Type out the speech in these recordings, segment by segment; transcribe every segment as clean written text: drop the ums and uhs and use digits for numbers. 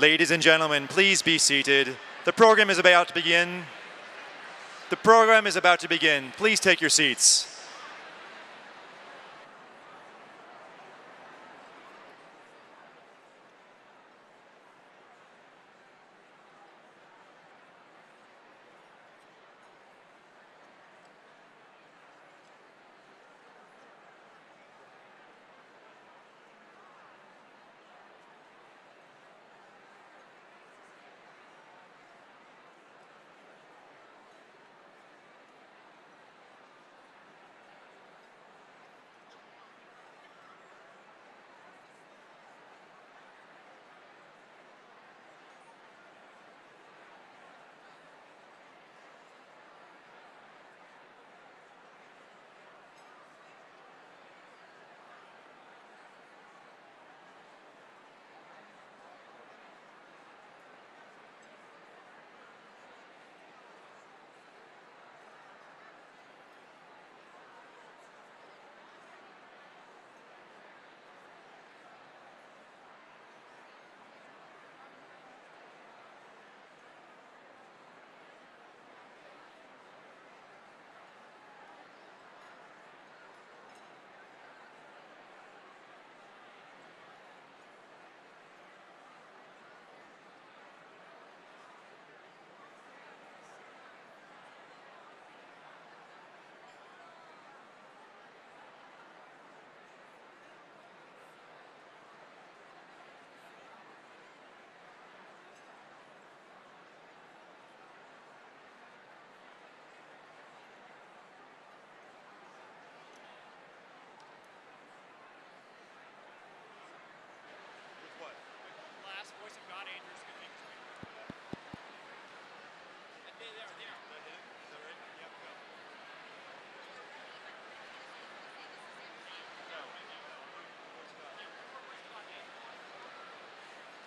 Ladies and gentlemen, please be seated. The program is about to begin. The program is about to begin. Please take your seats.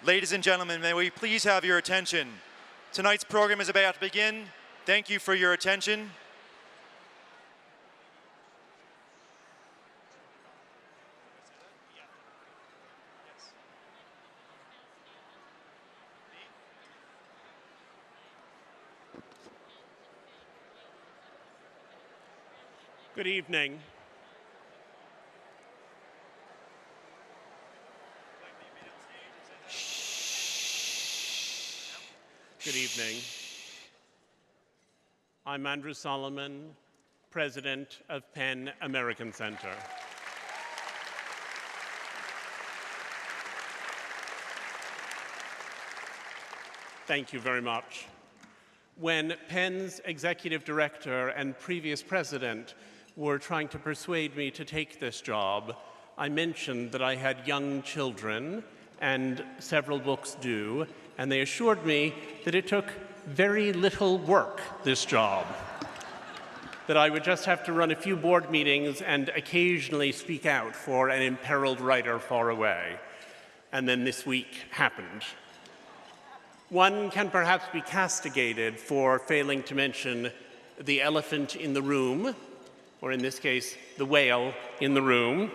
Ladies and gentlemen, may we please have your attention? Tonight's program is about to begin. Thank you for your attention. Good evening. Good evening. I'm Andrew Solomon, President of PEN American Center. Thank you very much. When PEN's executive director and previous president were trying to persuade me to take this job, I mentioned that I had young children and several books due, and they assured me that it took very little work, this job, that I would just have to run a few board meetings and occasionally speak out for an imperiled writer far away. And then this week happened. One can perhaps be castigated for failing to mention the elephant in the room, or in this case, the whale in the room.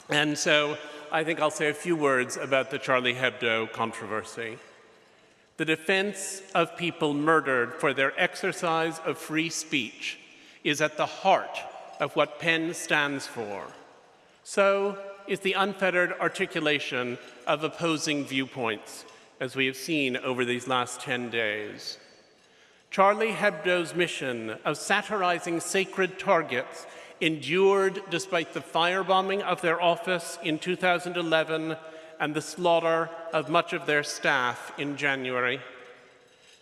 And so I think I'll say a few words about the Charlie Hebdo controversy. The defense of people murdered for their exercise of free speech is at the heart of what PEN stands for. So is the unfettered articulation of opposing viewpoints, as we have seen over these last 10 days. Charlie Hebdo's mission of satirizing sacred targets endured despite the firebombing of their office in 2011 and the slaughter of much of their staff in January.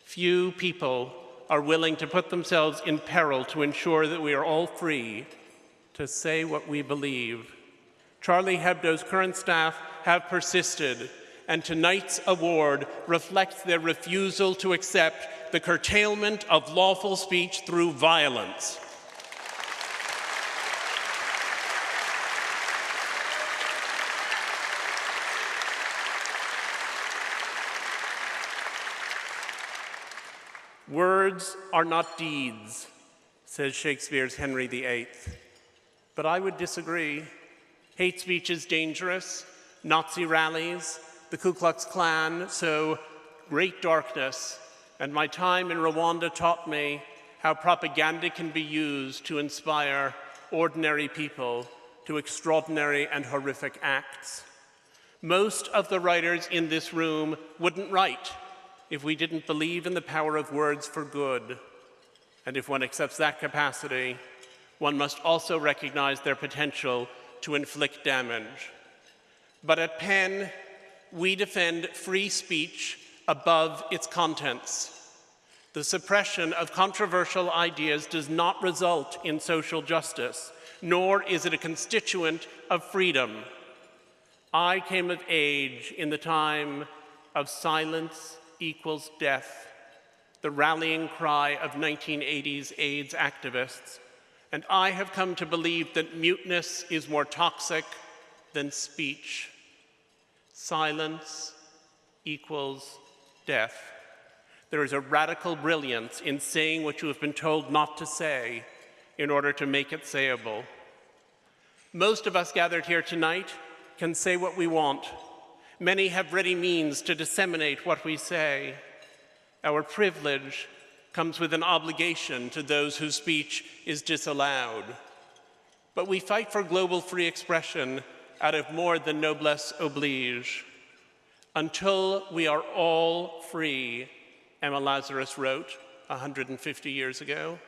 Few people are willing to put themselves in peril to ensure that we are all free to say what we believe. Charlie Hebdo's current staff have persisted, and tonight's award reflects their refusal to accept the curtailment of lawful speech through violence. Words are not deeds, says Shakespeare's Henry VIII. But I would disagree. Hate speech is dangerous. Nazi rallies, the Ku Klux Klan, so great darkness, and my time in Rwanda taught me how propaganda can be used to inspire ordinary people to extraordinary and horrific acts. Most of the writers in this room wouldn't write if we didn't believe in the power of words for good. And if one accepts that capacity, one must also recognize their potential to inflict damage. But at PEN, we defend free speech above its contents. The suppression of controversial ideas does not result in social justice, nor is it a constituent of freedom. I came of age in the time of silence equals death, the rallying cry of 1980s AIDS activists, and I have come to believe that muteness is more toxic than speech. Silence equals death. There is a radical brilliance in saying what you have been told not to say in order to make it sayable. Most of us gathered here tonight can say what we want. Many have ready means to disseminate what we say. Our privilege comes with an obligation to those whose speech is disallowed. But we fight for global free expression out of more than noblesse oblige. Until we are all free, Emma Lazarus wrote 150 years ago,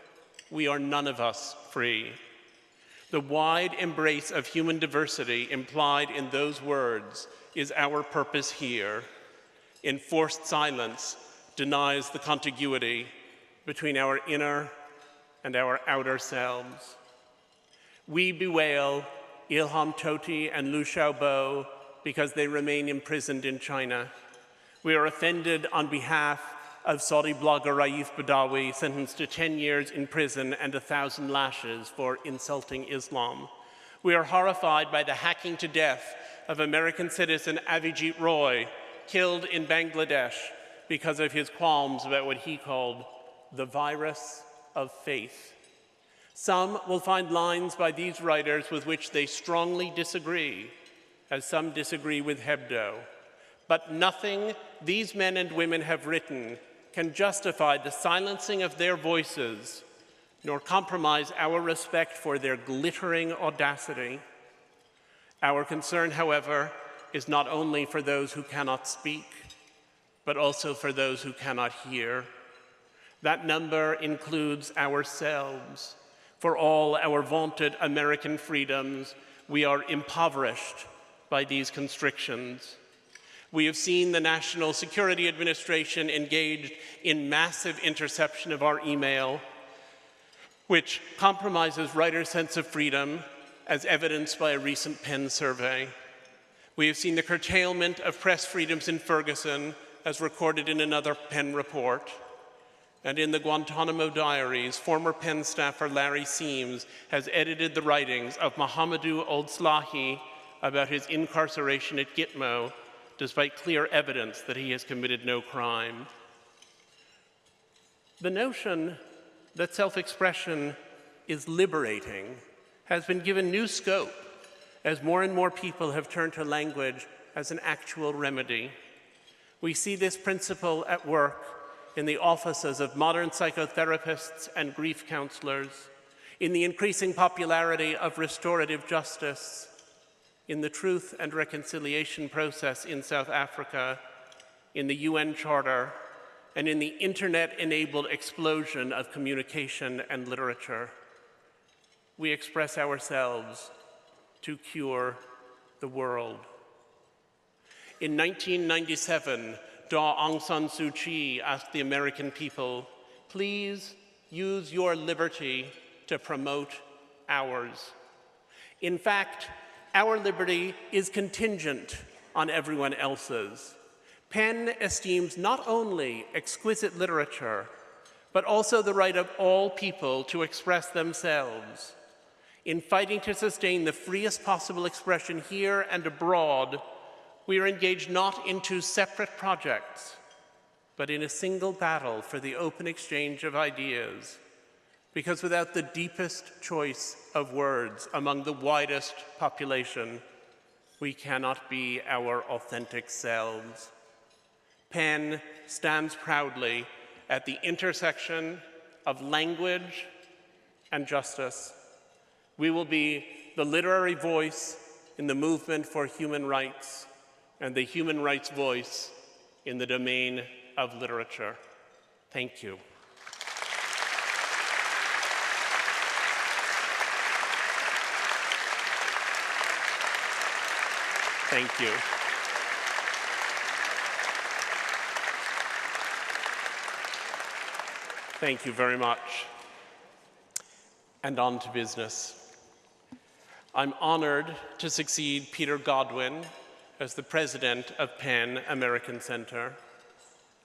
we are none of us free. The wide embrace of human diversity implied in those words is our purpose here. Enforced silence denies the contiguity between our inner and our outer selves. We bewail Ilham Tohti and Liu Xiaobo because they remain imprisoned in China. We are offended on behalf of Saudi blogger Raif Badawi, sentenced to 10 years in prison and 1,000 lashes for insulting Islam. We are horrified by the hacking to death of American citizen Avijit Roy, killed in Bangladesh because of his qualms about what he called the virus of faith. Some will find lines by these writers with which they strongly disagree, as some disagree with Hebdo. But nothing these men and women have written can justify the silencing of their voices, nor compromise our respect for their glittering audacity. Our concern, however, is not only for those who cannot speak, but also for those who cannot hear. That number includes ourselves. For all our vaunted American freedoms, we are impoverished by these constrictions. We have seen the National Security Administration engaged in massive interception of our email, which compromises writers' sense of freedom, as evidenced by a recent PEN survey. We have seen the curtailment of press freedoms in Ferguson, as recorded in another PEN report. And in the Guantanamo Diaries, former PEN staffer Larry Seams has edited the writings of Mohamedou Ould Slahi about his incarceration at Gitmo, despite clear evidence that he has committed no crime. The notion that self-expression is liberating has been given new scope as more and more people have turned to language as an actual remedy. We see this principle at work in the offices of modern psychotherapists and grief counselors, in the increasing popularity of restorative justice, in the truth and reconciliation process in South Africa, in the UN Charter, and in the internet-enabled explosion of communication and literature. We express ourselves to cure the world. In 1997, Daw Aung San Suu Kyi asked the American people, please use your liberty to promote ours. In fact, our liberty is contingent on everyone else's. PEN esteems not only exquisite literature, but also the right of all people to express themselves. In fighting to sustain the freest possible expression here and abroad, we are engaged not in two separate projects, but in a single battle for the open exchange of ideas. Because without the deepest choice of words among the widest population, we cannot be our authentic selves. PEN stands proudly at the intersection of language and justice. We will be the literary voice in the movement for human rights and the human rights voice in the domain of literature. Thank you. Thank you. Thank you very much. And on to business. I'm honored to succeed Peter Godwin as the president of PEN American Center.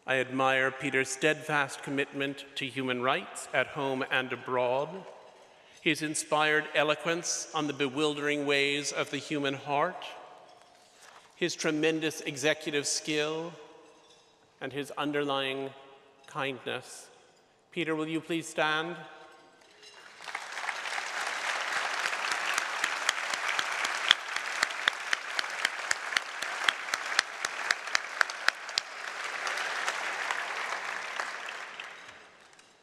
I admire Peter's steadfast commitment to human rights at home and abroad, his inspired eloquence on the bewildering ways of the human heart, his tremendous executive skill, and his underlying kindness. Peter, will you please stand?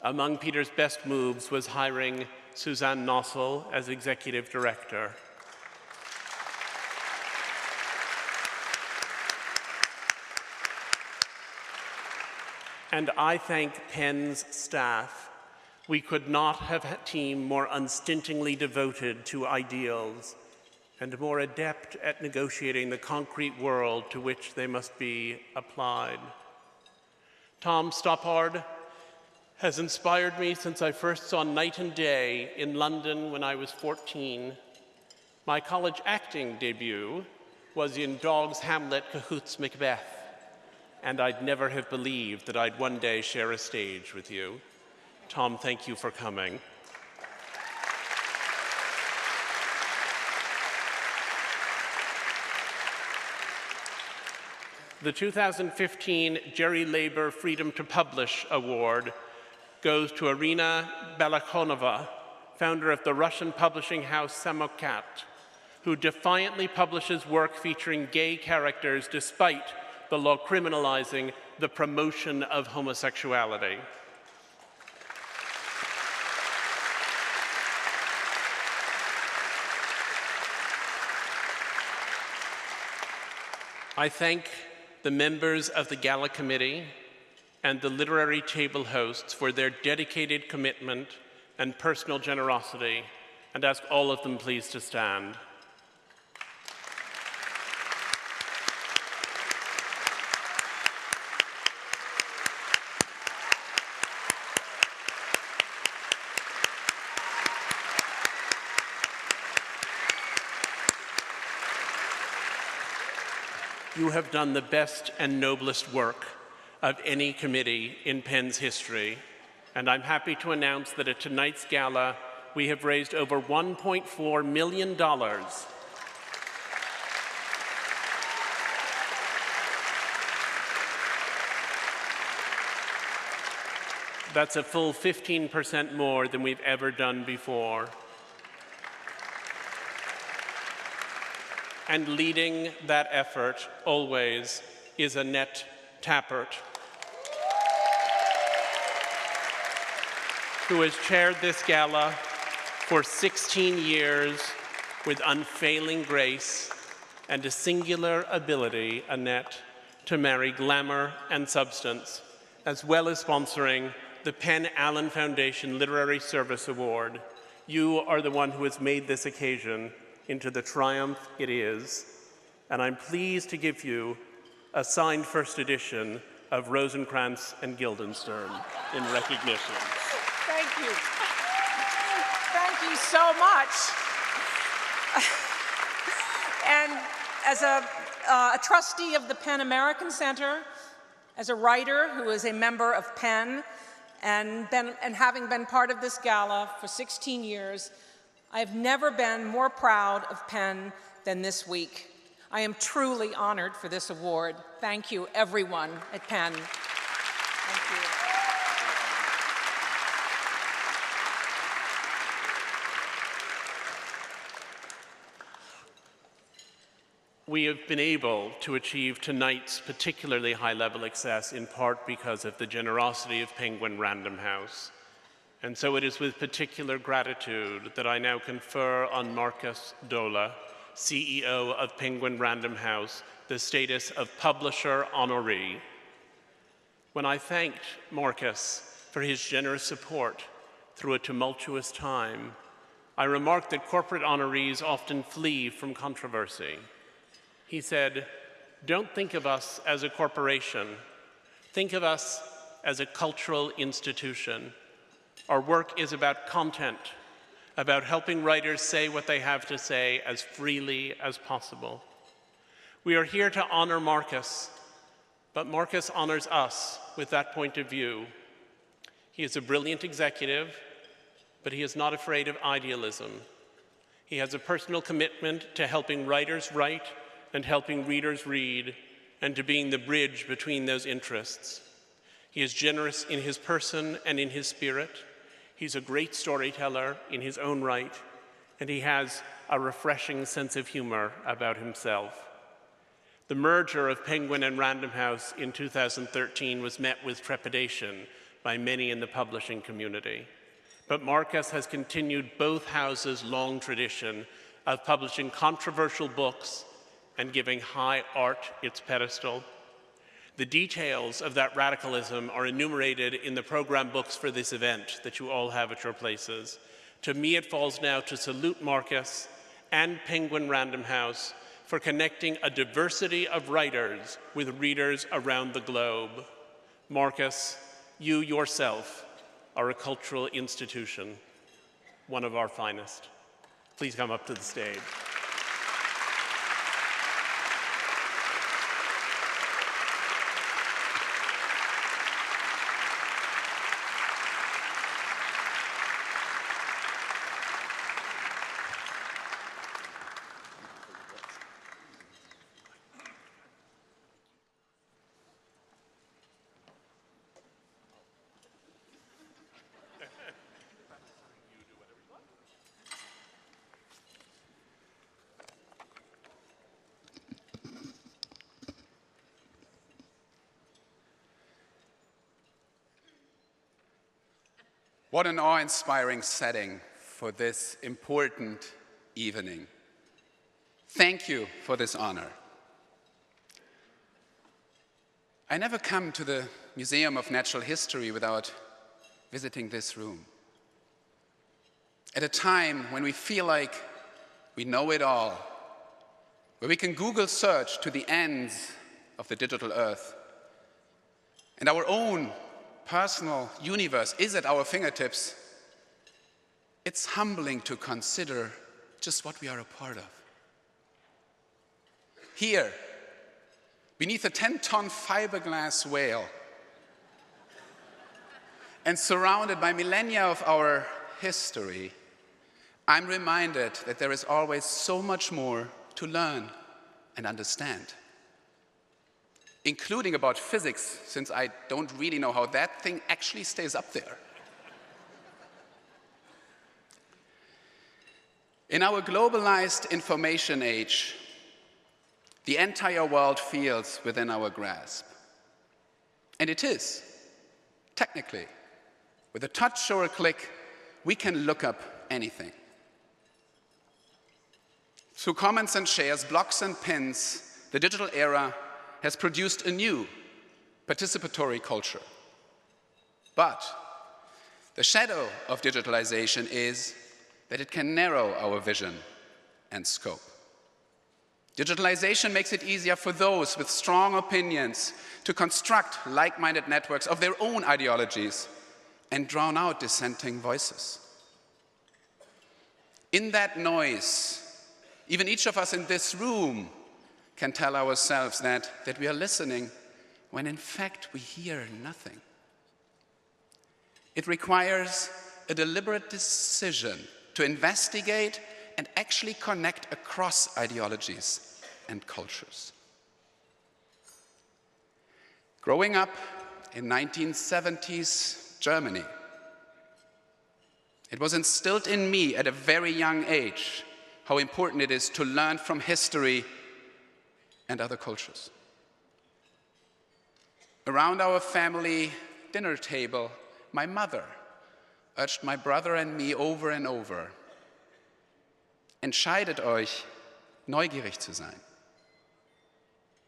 Among Peter's best moves was hiring Suzanne Nossel as executive director. And I thank PEN's staff. We could not have a team more unstintingly devoted to ideals and more adept at negotiating the concrete world to which they must be applied. Tom Stoppard has inspired me since I first saw Night and Day in London when I was 14. My college acting debut was in Dogg's Hamlet Cahoot's Macbeth, and I'd never have believed that I'd one day share a stage with you. Tom, thank you for coming. The 2015 Jerry Leiber Freedom to Publish Award goes to Irina Balakonova, founder of the Russian publishing house Samokat, who defiantly publishes work featuring gay characters despite the law criminalizing the promotion of homosexuality. I thank the members of the Gala Committee and the literary table hosts for their dedicated commitment and personal generosity, and ask all of them please to stand. You have done the best and noblest work of any committee in PEN's history, and I'm happy to announce that at tonight's gala, we have raised over $1.4 million. That's a full 15% more than we've ever done before. And leading that effort, always, is Annette Tappert, who has chaired this gala for 16 years with unfailing grace and a singular ability, Annette, to marry glamour and substance, as well as sponsoring the PEN Allen Foundation Literary Service Award. You are the one who has made this occasion into the triumph it is, and I'm pleased to give you a signed first edition of Rosencrantz and Guildenstern in recognition. Thank you. Thank you so much. And as a trustee of the PEN American Center, as a writer who is a member of PEN, and having been part of this gala for 16 years, I have never been more proud of PEN than this week. I am truly honored for this award. Thank you, everyone at PEN. Thank We have been able to achieve tonight's particularly high-level access in part because of the generosity of Penguin Random House. And so it is with particular gratitude that I now confer on Markus Dohle, CEO of Penguin Random House, the status of Publisher Honoree. When I thanked Markus for his generous support through a tumultuous time, I remarked that corporate honorees often flee from controversy. He said, "Don't think of us as a corporation. Think of us as a cultural institution. Our work is about content, about helping writers say what they have to say as freely as possible. We are here to honor Markus, but Markus honors us with that point of view. He is a brilliant executive, but he is not afraid of idealism. He has a personal commitment to helping writers write and helping readers read, and to being the bridge between those interests. He is generous in his person and in his spirit. He's a great storyteller in his own right, and he has a refreshing sense of humor about himself. The merger of Penguin and Random House in 2013 was met with trepidation by many in the publishing community. But Markus has continued both houses' long tradition of publishing controversial books and giving high art its pedestal. The details of that radicalism are enumerated in the program books for this event that you all have at your places. To me, it falls now to salute Markus and Penguin Random House for connecting a diversity of writers with readers around the globe. Markus, you yourself are a cultural institution, one of our finest. Please come up to the stage. What an awe-inspiring setting for this important evening. Thank you for this honor. I never come to the Museum of Natural History without visiting this room. At a time when we feel like we know it all, where we can Google search to the ends of the digital earth, and our own personal universe is at our fingertips, it's humbling to consider just what we are a part of. Here, beneath a 10-ton fiberglass whale, and surrounded by millennia of our history, I'm reminded that there is always so much more to learn and understand, including about physics, since I don't really know how that thing actually stays up there. In our globalized information age, the entire world feels within our grasp. And it is, technically. With a touch or a click, we can look up anything. Through comments and shares, blocks and pins, the digital era has produced a new participatory culture. But the shadow of digitalization is that it can narrow our vision and scope. Digitalization makes it easier for those with strong opinions to construct like-minded networks of their own ideologies and drown out dissenting voices. In that noise, even each of us in this room can tell ourselves that we are listening when in fact we hear nothing. It requires a deliberate decision to investigate and actually connect across ideologies and cultures. Growing up in 1970s Germany, it was instilled in me at a very young age how important it is to learn from history and other cultures. Around our family dinner table, my mother urged my brother and me over and over: entscheidet euch, neugierig zu sein.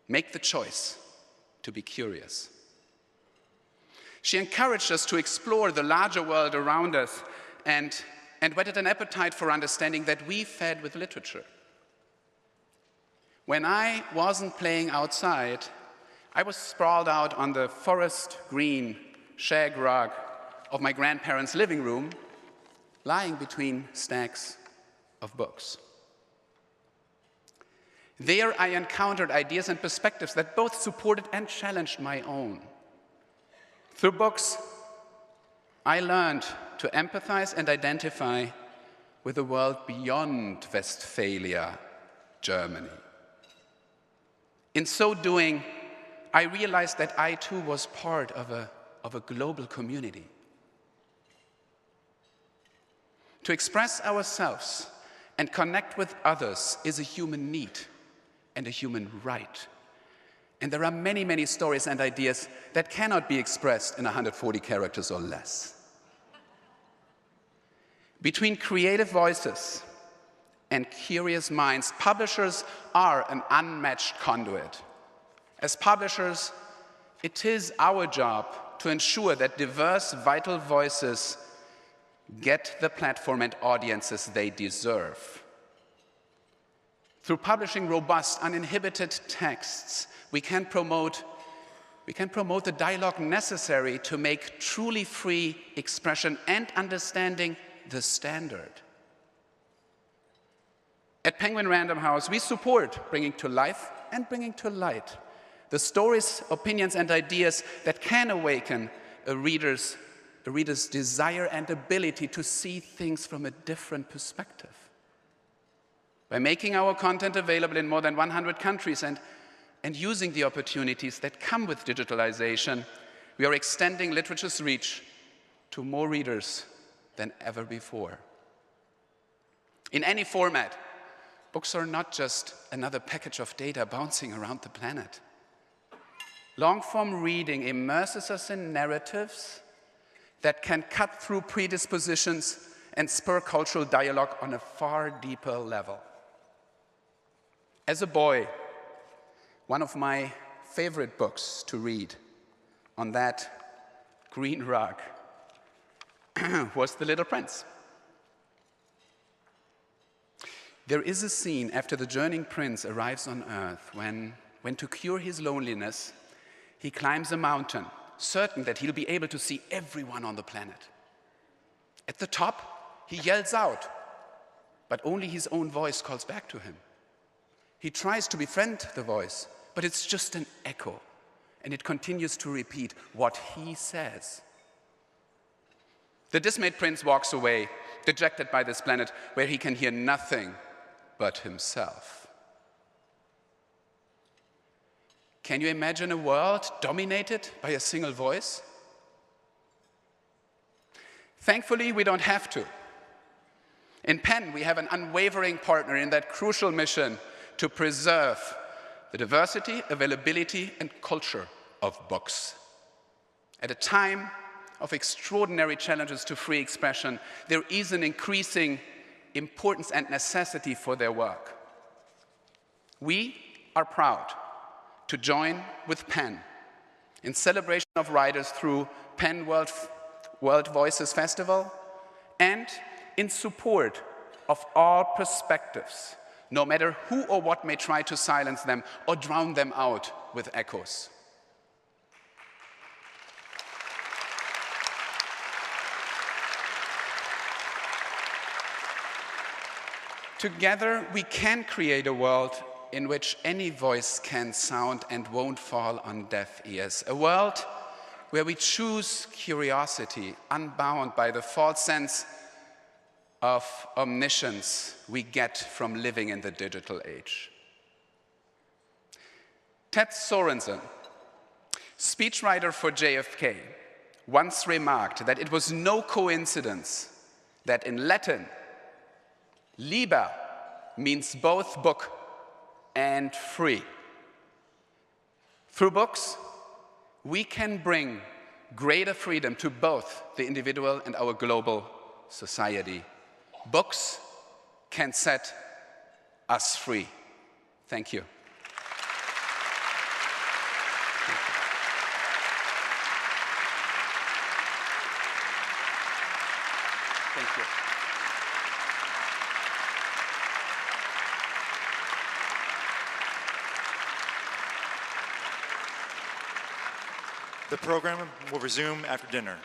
Make the choice to be curious. She encouraged us to explore the larger world around us and whetted an appetite for understanding that we fed with literature. When I wasn't playing outside, I was sprawled out on the forest green shag rug of my grandparents' living room, lying between stacks of books. There I encountered ideas and perspectives that both supported and challenged my own. Through books, I learned to empathize and identify with a world beyond Westphalia, Germany. In so doing, I realized that I too was part of a global community. To express ourselves and connect with others is a human need and a human right. And there are many, many stories and ideas that cannot be expressed in 140 characters or less. Between creative voices and curious minds, publishers are an unmatched conduit. As publishers, it is our job to ensure that diverse, vital voices get the platform and audiences they deserve. Through publishing robust, uninhibited texts, we can promote the dialogue necessary to make truly free expression and understanding the standard. At Penguin Random House, we support bringing to life and bringing to light the stories, opinions, and ideas that can awaken a reader's desire and ability to see things from a different perspective. By making our content available in more than 100 countries and using the opportunities that come with digitalization, we are extending literature's reach to more readers than ever before. In any format, books are not just another package of data bouncing around the planet. Long-form reading immerses us in narratives that can cut through predispositions and spur cultural dialogue on a far deeper level. As a boy, one of my favorite books to read on that green rug was The Little Prince. There is a scene after the journeying prince arrives on Earth when to cure his loneliness, he climbs a mountain, certain that he'll be able to see everyone on the planet. At the top, he yells out, but only his own voice calls back to him. He tries to befriend the voice, but it's just an echo, and it continues to repeat what he says. The dismayed prince walks away, dejected by this planet where he can hear nothing but himself. Can you imagine a world dominated by a single voice? Thankfully, we don't have to. In PEN, we have an unwavering partner in that crucial mission to preserve the diversity, availability, and culture of books. At a time of extraordinary challenges to free expression, there is an increasing importance and necessity for their work. We are proud to join with PEN in celebration of writers through PEN World Voices Festival and in support of all perspectives, no matter who or what may try to silence them or drown them out with echoes. Together, we can create a world in which any voice can sound and won't fall on deaf ears. A world where we choose curiosity, unbound by the false sense of omniscience we get from living in the digital age. Ted Sorensen, speechwriter for JFK, once remarked that it was no coincidence that in Latin, liber means both book and free. Through books, we can bring greater freedom to both the individual and our global society. Books can set us free. Thank you. Thank you. The program will resume after dinner.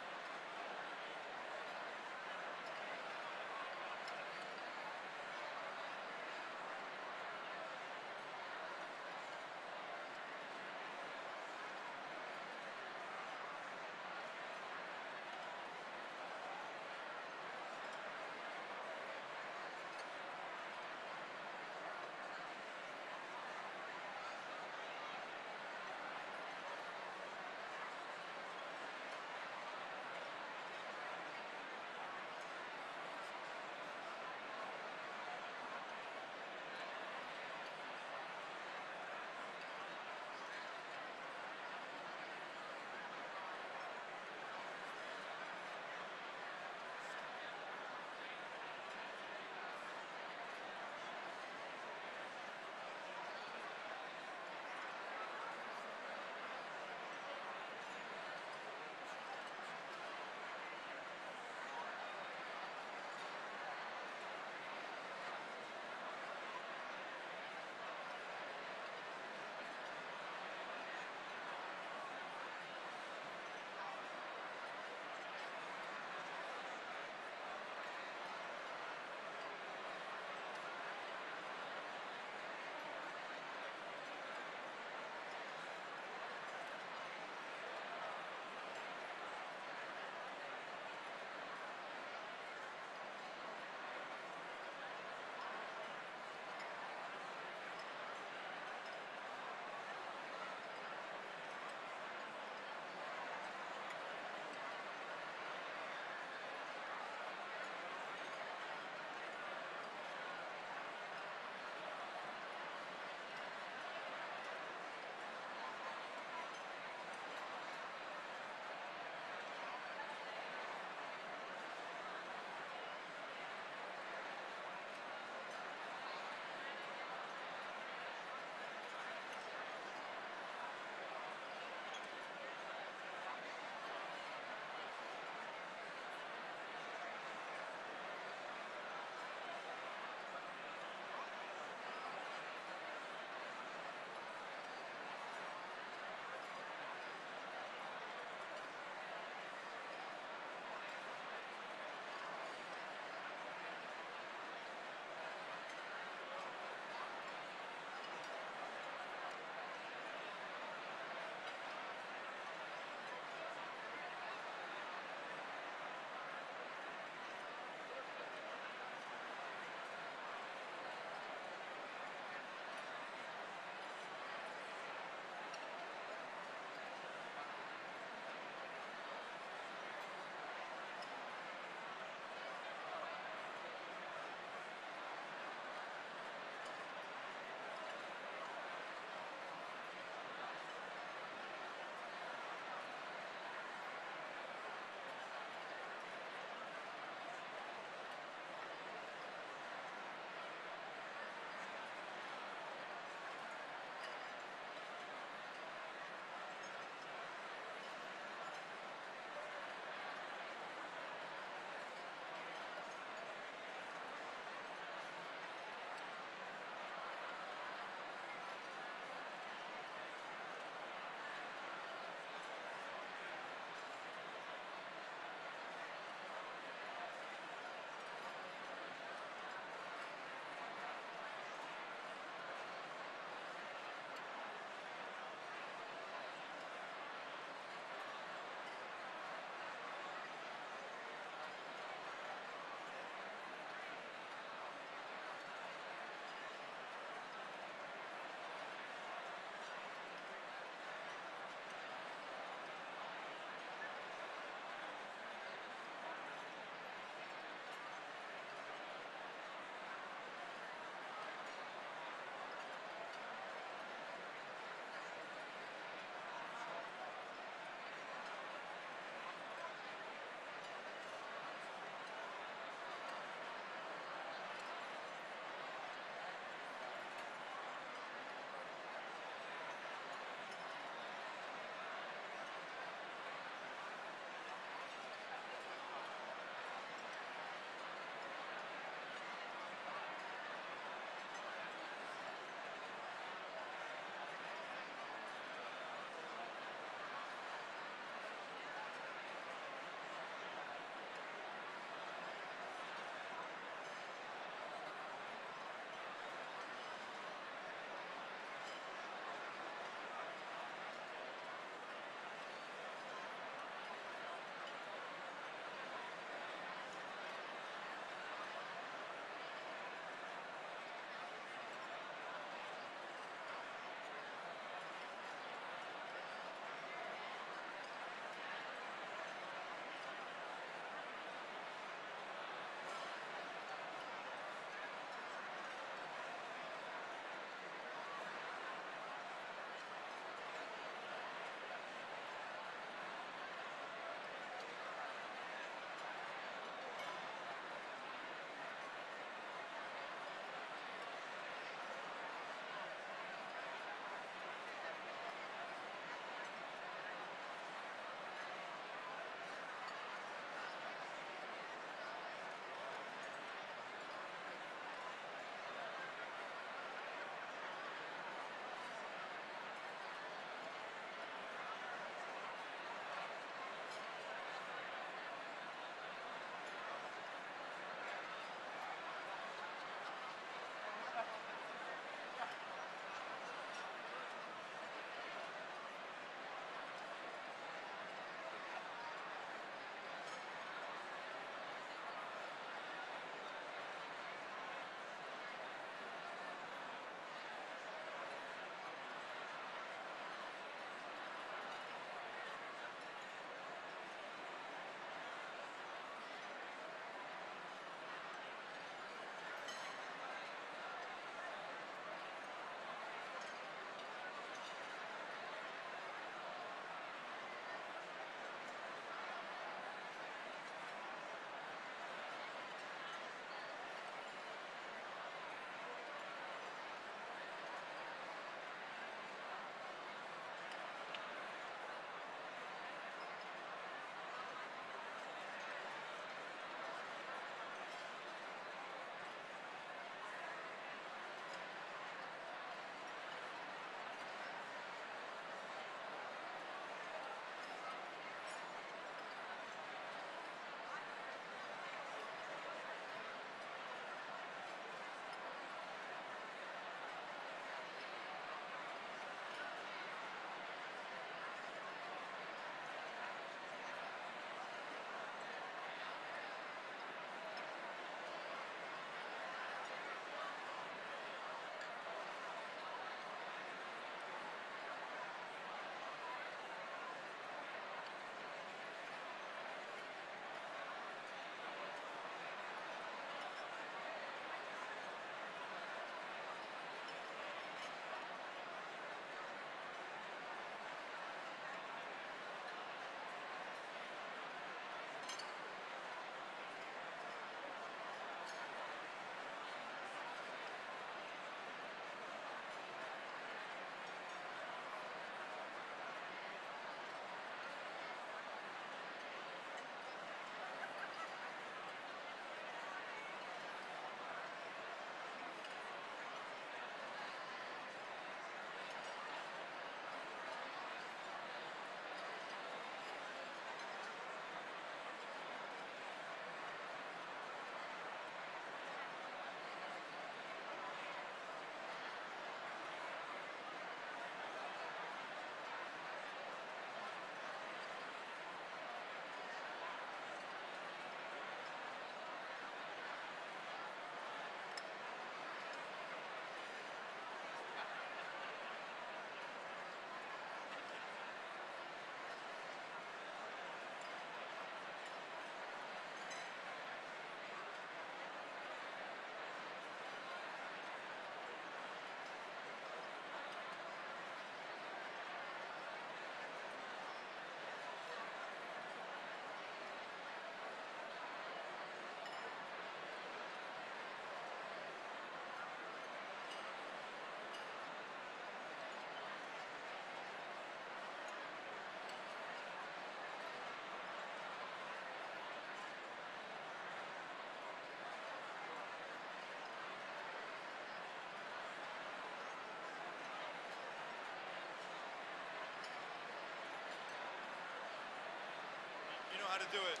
how to do it.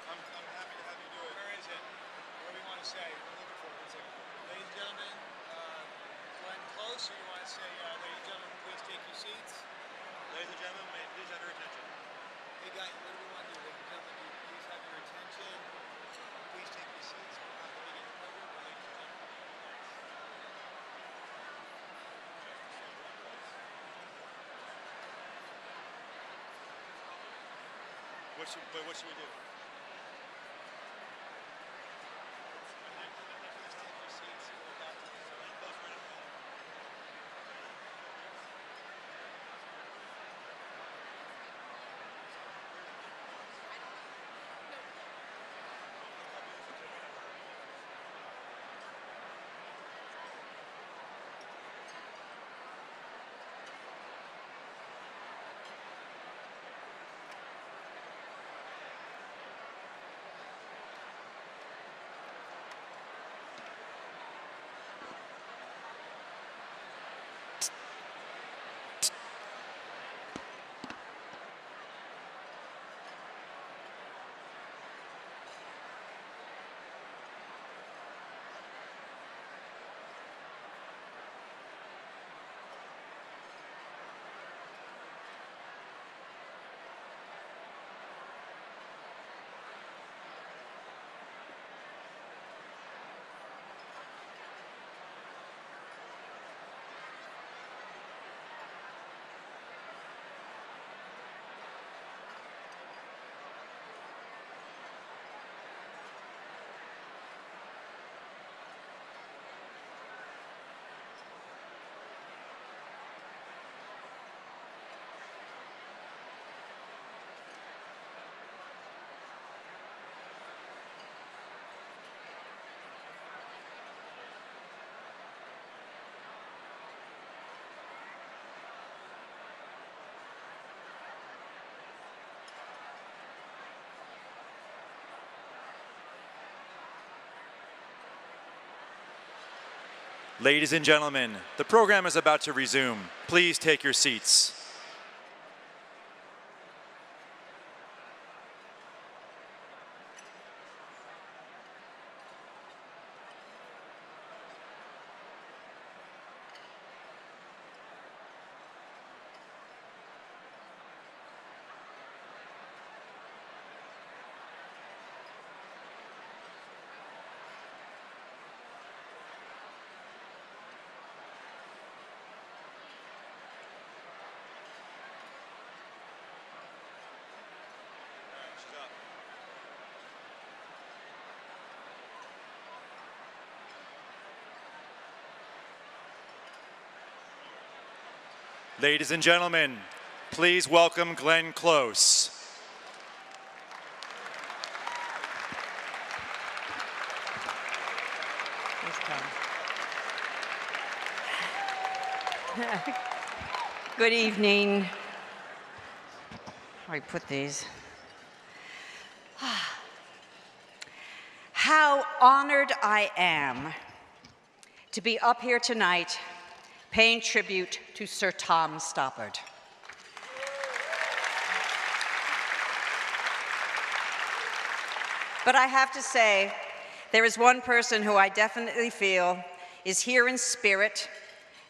I'm happy to have you do it. Where is it? What do we want to say? We're looking for it. It's like, ladies and gentlemen, Glenn Close, or you want to say, ladies and gentlemen, please take your seats? Ladies and gentlemen, may it please have your attention. Hey guys, what do we want to do? Ladies and gentlemen, do you please have your attention? Please take your seats. We're not going to begin the program, but ladies and gentlemen, What should we do? please take your seats. We're about to begin. Ladies and gentlemen, the program is about to resume. Please take your seats. Ladies and gentlemen, please welcome Glenn Close. Good evening. How do I put these? How honored I am to be up here tonight paying tribute to Sir Tom Stoppard. But I have to say, there is one person who I definitely feel is here in spirit,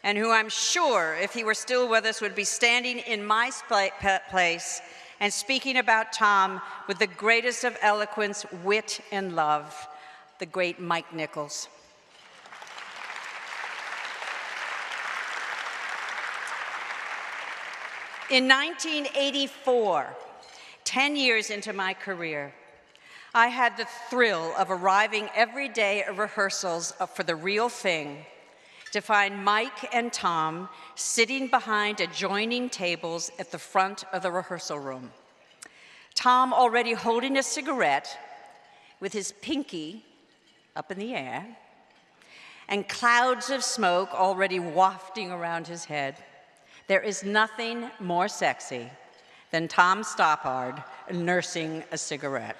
and who I'm sure, if he were still with us, would be standing in my place and speaking about Tom with the greatest of eloquence, wit, and love, the great Mike Nichols. In 1984, 10 years into my career, I had the thrill of arriving every day at rehearsals for The Real Thing to find Mike and Tom sitting behind adjoining tables at the front of the rehearsal room. Tom already holding a cigarette with his pinky up in the air, and clouds of smoke already wafting around his head. There is nothing more sexy than Tom Stoppard nursing a cigarette.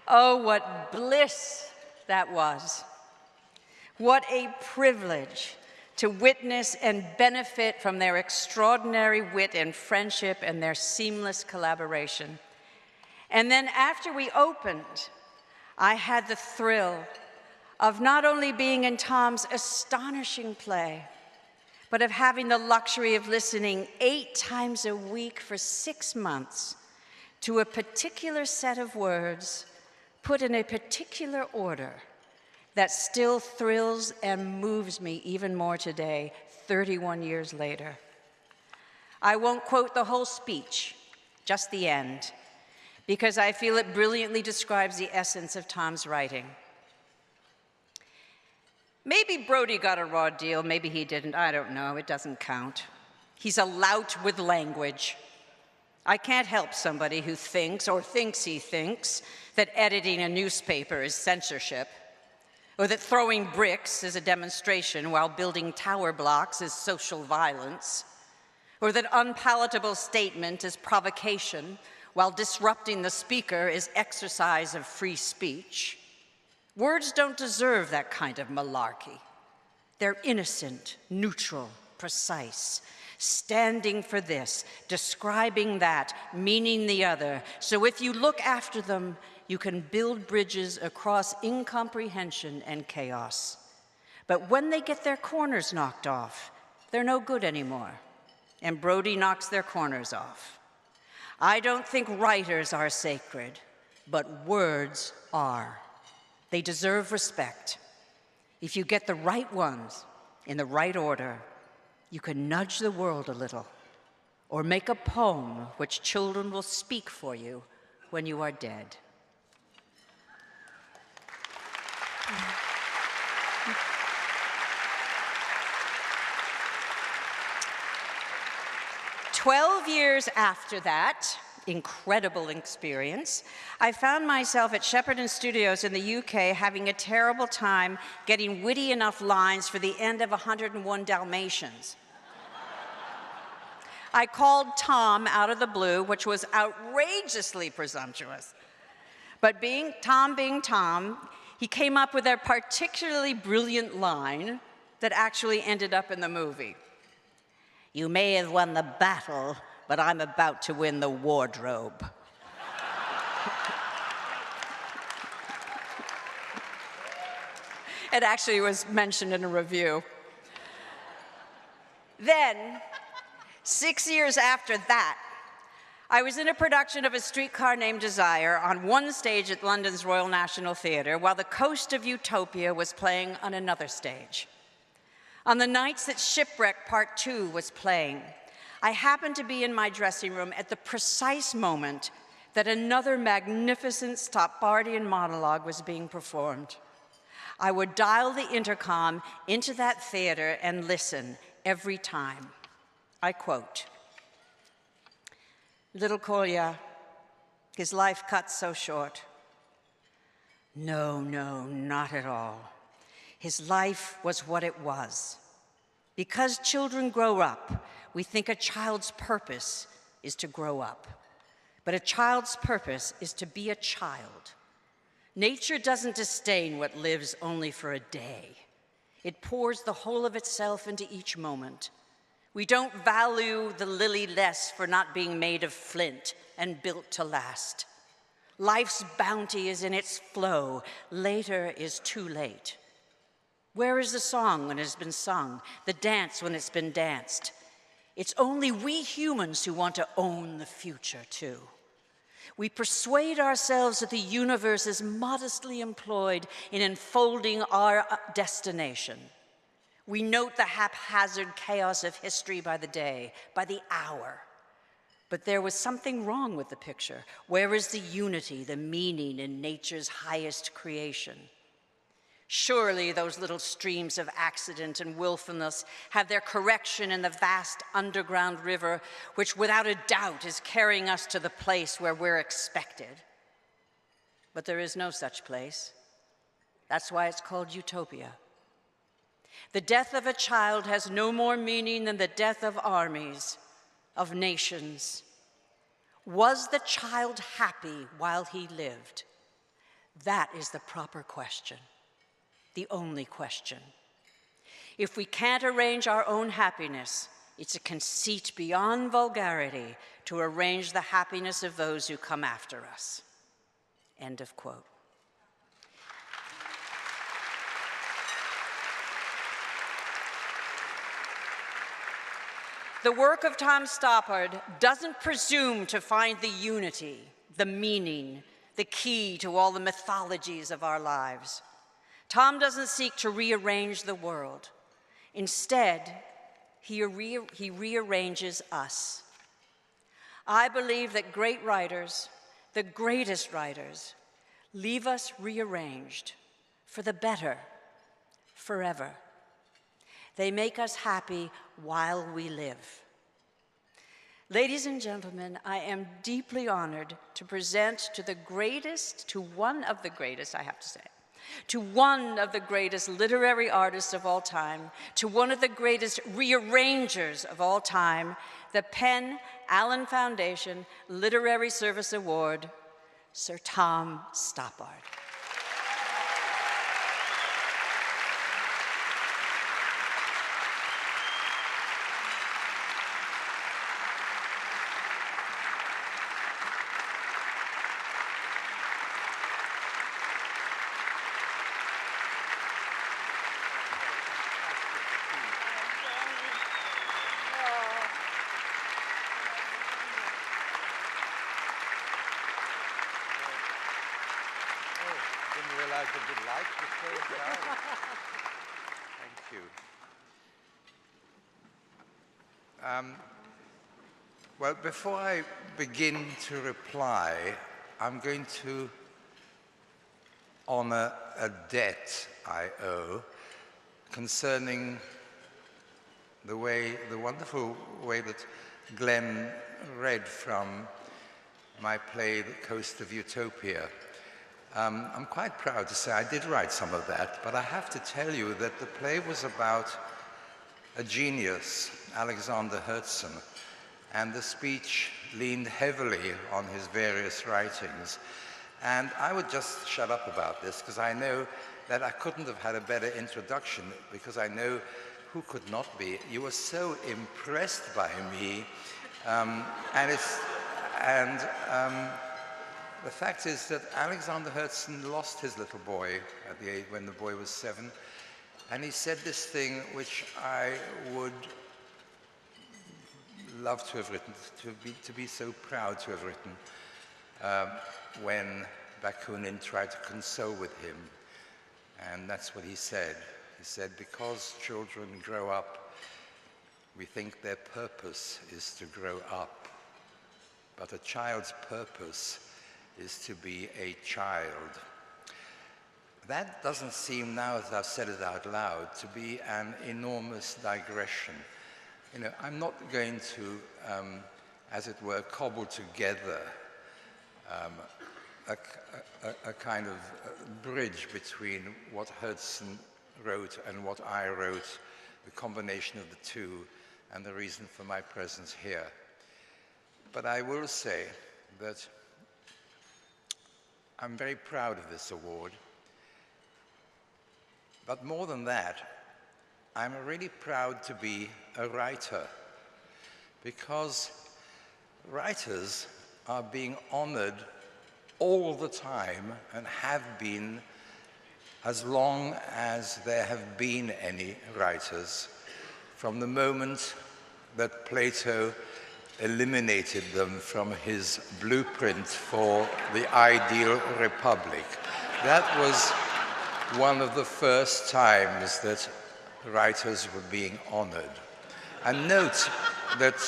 Oh, what bliss that was. What a privilege to witness and benefit from their extraordinary wit and friendship and their seamless collaboration. And then after we opened, I had the thrill of not only being in Tom's astonishing play, but of having the luxury of listening 8 times a week for 6 months to a particular set of words put in a particular order that still thrills and moves me even more today, 31 years later. I won't quote the whole speech, just the end, because I feel it brilliantly describes the essence of Tom's writing. Maybe Brody got a raw deal, maybe he didn't, I don't know, it doesn't count. He's a lout with language. I can't help somebody who thinks, or thinks he thinks, that editing a newspaper is censorship, or that throwing bricks is a demonstration while building tower blocks is social violence, or that unpalatable statement is provocation while disrupting the speaker is exercise of free speech. Words don't deserve that kind of malarkey. They're innocent, neutral, precise, standing for this, describing that, meaning the other. So if you look after them, you can build bridges across incomprehension and chaos. But when they get their corners knocked off, they're no good anymore. And Brody knocks their corners off. I don't think writers are sacred, but words are. They deserve respect. If you get the right ones in the right order, you can nudge the world a little, or make a poem which children will speak for you when you are dead. "12 years after that incredible experience, I found myself at Shepperton Studios in the UK having a terrible time getting witty enough lines for the end of 101 Dalmatians. I called Tom out of the blue, which was outrageously presumptuous. But being Tom, he came up with a particularly brilliant line that actually ended up in the movie. "You may have won the battle, but I'm about to win the wardrobe." It actually was mentioned in a review. Then, 6 years after that, I was in a production of A Streetcar Named Desire on one stage at London's Royal National Theatre, while The Coast of Utopia was playing on another stage. On the nights that Shipwreck Part 2 was playing, I happened to be in my dressing room at the precise moment that another magnificent Stopparian monologue was being performed. I would dial the intercom into that theater and listen every time. I quote, "Little Kolya, his life cut so short." No, not at all. His life was what it was. Because children grow up, we think a child's purpose is to grow up. But a child's purpose is to be a child. Nature doesn't disdain what lives only for a day. It pours the whole of itself into each moment. We don't value the lily less for not being made of flint and built to last. Life's bounty is in its flow. Later is too late. Where is the song when it has been sung, the dance when it's been danced? It's only we humans who want to own the future, too. We persuade ourselves that the universe is modestly employed in enfolding our destination. We note the haphazard chaos of history by the day, by the hour. But there was something wrong with the picture. Where is the unity, the meaning in nature's highest creation? Surely those little streams of accident and willfulness have their correction in the vast underground river, which without a doubt is carrying us to the place where we're expected. But there is no such place. That's why it's called utopia. The death of a child has no more meaning than the death of armies, of nations. Was the child happy while he lived? That is the proper question. The only question. If we can't arrange our own happiness, it's a conceit beyond vulgarity to arrange the happiness of those who come after us. End of quote. The work of Tom Stoppard doesn't presume to find the unity, the meaning, the key to all the mythologies of our lives. Tom doesn't seek to rearrange the world. Instead, he rearranges us. I believe that great writers, the greatest writers, leave us rearranged for the better, forever. They make us happy while we live. Ladies and gentlemen, I am deeply honored to present to one of the greatest, I have to say, to one of the greatest literary artists of all time, to one of the greatest rearrangers of all time, the PEN Allen Foundation Literary Service Award, Sir Tom Stoppard. Thank you. Well, before I begin to reply, I'm going to honor a debt I owe concerning the wonderful way that Glenn read from my play, The Coast of Utopia. I'm quite proud to say I did write some of that, but I have to tell you that the play was about a genius, Alexander Herzen, and the speech leaned heavily on his various writings. And I would just shut up about this, because I know that I couldn't have had a better introduction, because I know who could not be. You were so impressed by me, the fact is that Alexander Herzen lost his little boy at the age when the boy was 7, and he said this thing which I would love to have written, to be so proud to have written, when Bakunin tried to console with him. And that's what he said. He said, because children grow up, we think their purpose is to grow up. But a child's purpose is to be a child. That doesn't seem, now as I've said it out loud, to be an enormous digression. You know, I'm not going to, as it were, cobble together a kind of bridge between what Herzen wrote and what I wrote, the combination of the two, and the reason for my presence here. But I will say that I'm very proud of this award. But more than that, I'm really proud to be a writer, because writers are being honored all the time and have been as long as there have been any writers, from the moment that Plato eliminated them from his blueprint for the ideal republic. That was one of the first times that writers were being honored. And note that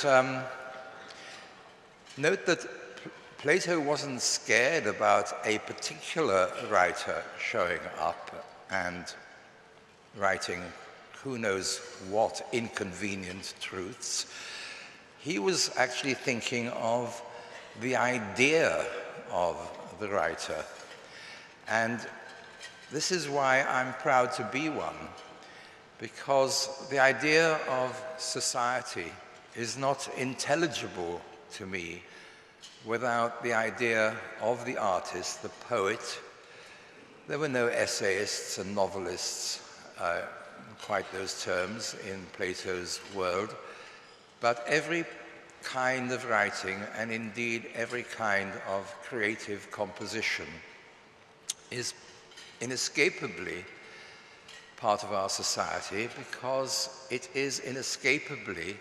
Plato wasn't scared about a particular writer showing up and writing who knows what inconvenient truths. He was actually thinking of the idea of the writer. And this is why I'm proud to be one, because the idea of society is not intelligible to me without the idea of the artist, the poet. There were no essayists and novelists quite those terms in Plato's world, but every kind of writing, and indeed every kind of creative composition, is inescapably part of our society, because it is inescapably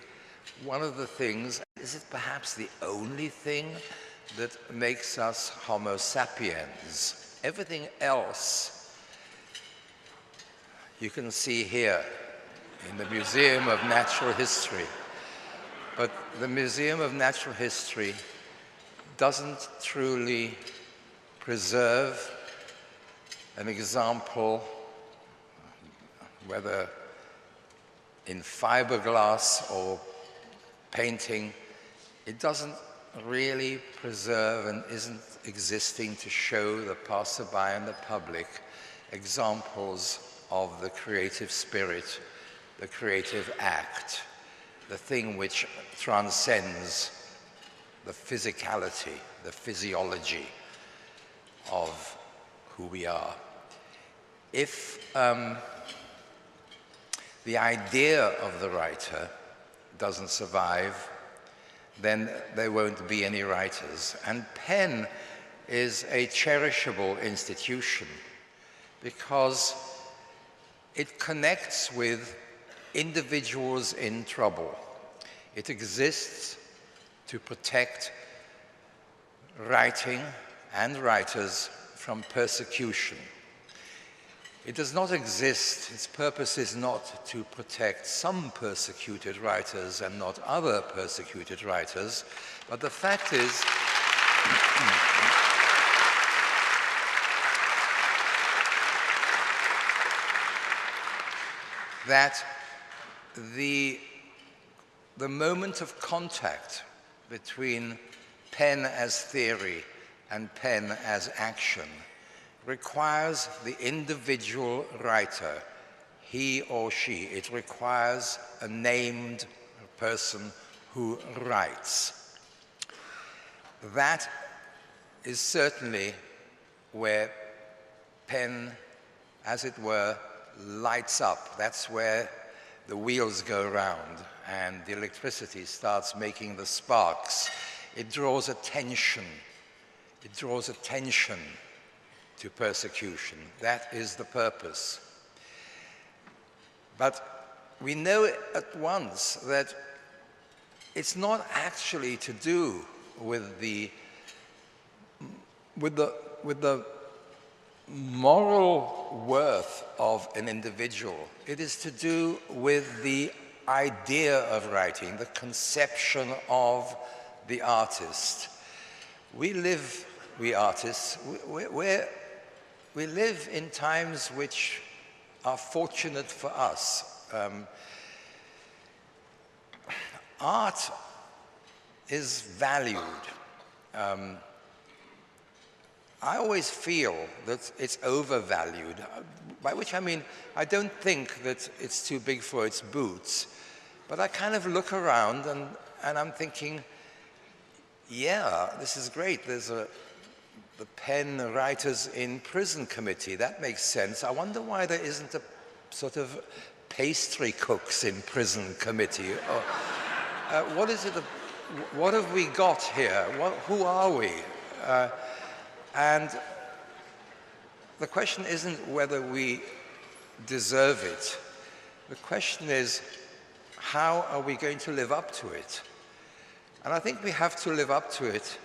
one of the things, is it perhaps the only thing that makes us Homo sapiens? Everything else you can see here in the Museum of Natural History. But the Museum of Natural History doesn't truly preserve an example, whether in fiberglass or painting. It doesn't really preserve and isn't existing to show the passerby and the public examples of the creative spirit, the creative act, the thing which transcends the physicality, the physiology of who we are. If the idea of the writer doesn't survive, then there won't be any writers. And PEN is a cherishable institution because it connects with individuals in trouble. It exists to protect writing and writers from persecution. It does not exist, its purpose is not to protect some persecuted writers and not other persecuted writers, but the fact is that the moment of contact between PEN as theory and PEN as action requires the individual writer, he or she. It requires a named person who writes. That is certainly where PEN, as it were, lights up. That's where the wheels go round and the electricity starts making the sparks. It draws attention. It draws attention to persecution. That is the purpose. But we know at once that it's not actually to do with the moral worth of an individual. It is to do with the idea of writing, the conception of the artist. We artists, we live in times which are fortunate for us. Art is valued. I always feel that it's overvalued, by which I mean I don't think that it's too big for its boots, but I kind of look around and I'm thinking, yeah, this is great. There's the PEN Writers in Prison Committee. That makes sense. I wonder why there isn't a sort of pastry cooks in prison committee. Or, what is it? What have we got here? Who are we? And the question isn't whether we deserve it. The question is, how are we going to live up to it? And I think we have to live up to it.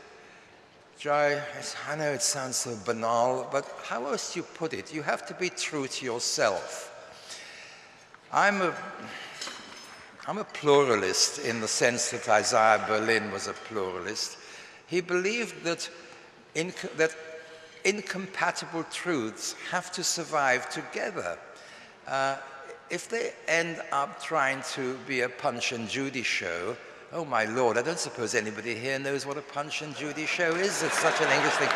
Jai, I know it sounds so banal, but how else do you put it? You have to be true to yourself. I'm a pluralist in the sense that Isaiah Berlin was a pluralist. He believed that incompatible truths have to survive together. If they end up trying to be a Punch and Judy show, oh my Lord, I don't suppose anybody here knows what a Punch and Judy show is. It's such an English thing.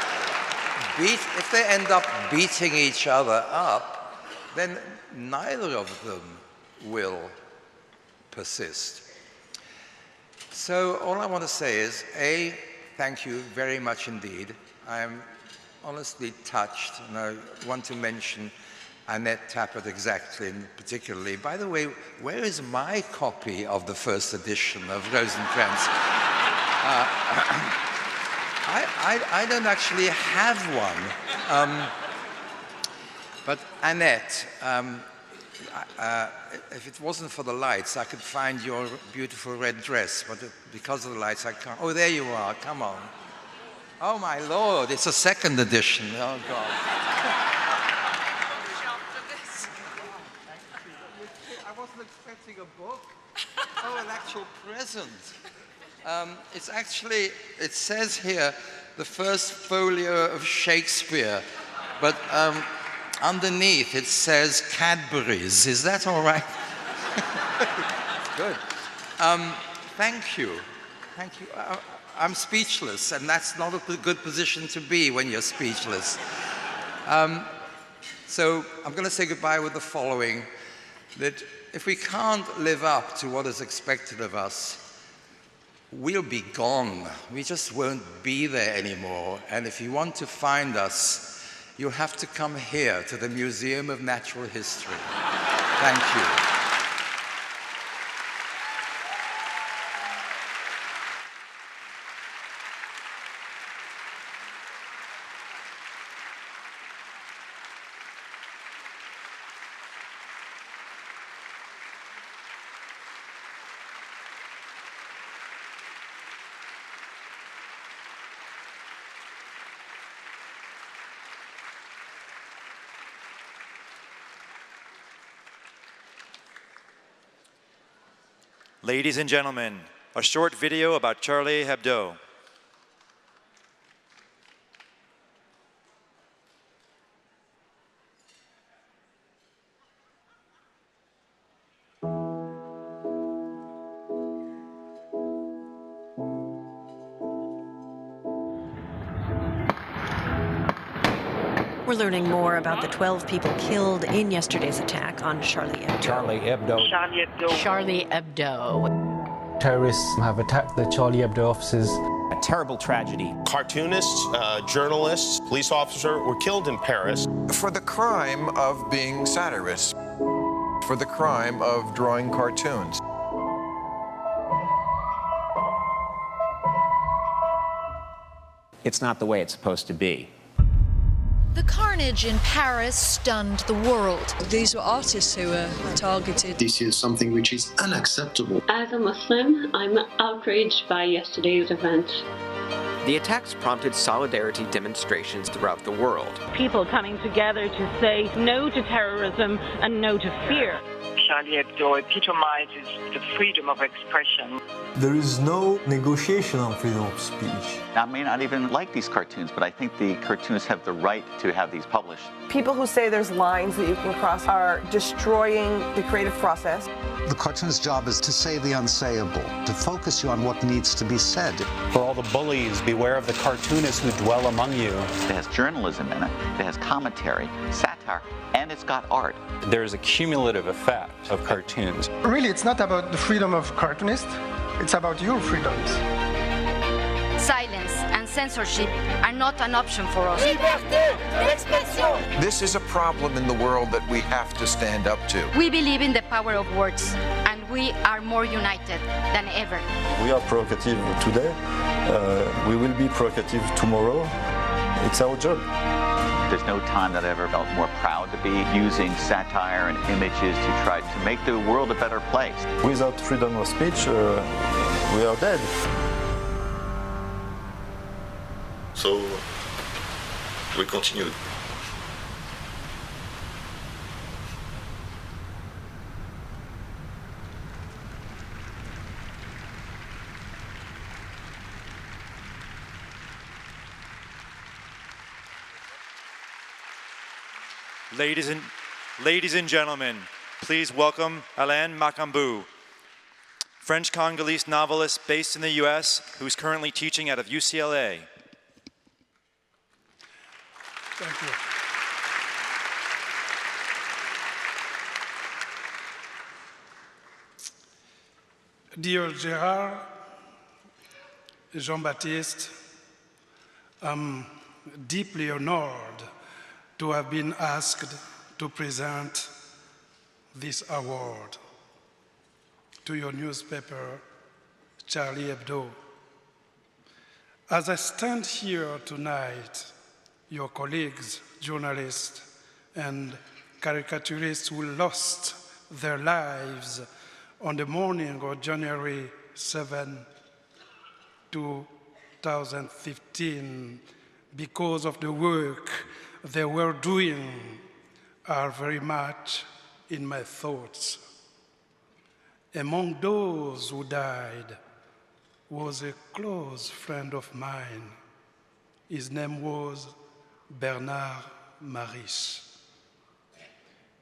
If they end up beating each other up, then neither of them will persist. So all I want to say is, A, thank you very much indeed. I am honestly touched, and I want to mention Annette Tappert exactly, and particularly. By the way, where is my copy of the first edition of Rosencrantz? I don't actually have one. But Annette, if it wasn't for the lights, I could find your beautiful red dress, but because of the lights, I can't. Oh, there you are, come on. Oh, my Lord, it's a second edition. Oh, God. I wasn't expecting a book. Oh, an actual present. It's actually, it says here, the first folio of Shakespeare, but underneath it says Cadbury's. Is that all right? Good. Thank you. Thank you. I'm speechless, and that's not a good position to be when you're speechless. So I'm going to say goodbye with the following, that if we can't live up to what is expected of us, we'll be gone. We just won't be there anymore. And if you want to find us, you have to come here to the Museum of Natural History. Thank you. Ladies and gentlemen, a short video about Charlie Hebdo. We're learning more about the 12 people killed in yesterday's attack on Charlie Hebdo. Charlie Hebdo. Charlie Hebdo. Charlie Hebdo. Terrorists have attacked the Charlie Hebdo offices. A terrible tragedy. Cartoonists, journalists, police officer were killed in Paris. For the crime of being satirists. For the crime of drawing cartoons. It's not the way it's supposed to be. The carnage in Paris stunned the world. These were artists who were targeted. This is something which is unacceptable. As a Muslim, I'm outraged by yesterday's events. The attacks prompted solidarity demonstrations throughout the world. People coming together to say no to terrorism and no to fear. Charlie Hebdo epitomizes the freedom of expression. There is no negotiation on freedom of speech. I may not even like these cartoons, but I think the cartoonists have the right to have these published. People who say there's lines that you can cross are destroying the creative process. The cartoonist's job is to say the unsayable, to focus you on what needs to be said. For all the bullies, beware of the cartoonists who dwell among you. It has journalism in it, it has commentary, satire, and it's got art. There's a cumulative effect of cartoons. Really, it's not about the freedom of cartoonists, it's about your freedoms. Silence and censorship are not an option for us. This is a problem in the world that we have to stand up to. We believe in the power of words, and we are more united than ever. We are provocative today. We will be provocative tomorrow. It's our job. There's no time that I ever felt more proud to be using satire and images to try to make the world a better place. Without freedom of speech, we are dead. So we continued. Ladies and gentlemen, please welcome Alain Macambou, French-Congolese novelist based in the US, who's currently teaching out of UCLA. Thank you. Dear Gérard, Jean-Baptiste, I'm deeply honored to have been asked to present this award to your newspaper, Charlie Hebdo. As I stand here tonight, your colleagues, journalists, and caricaturists who lost their lives on the morning of January 7, 2015, because of the work they were doing, are very much in my thoughts. Among those who died was a close friend of mine. His name was Bernard Maris.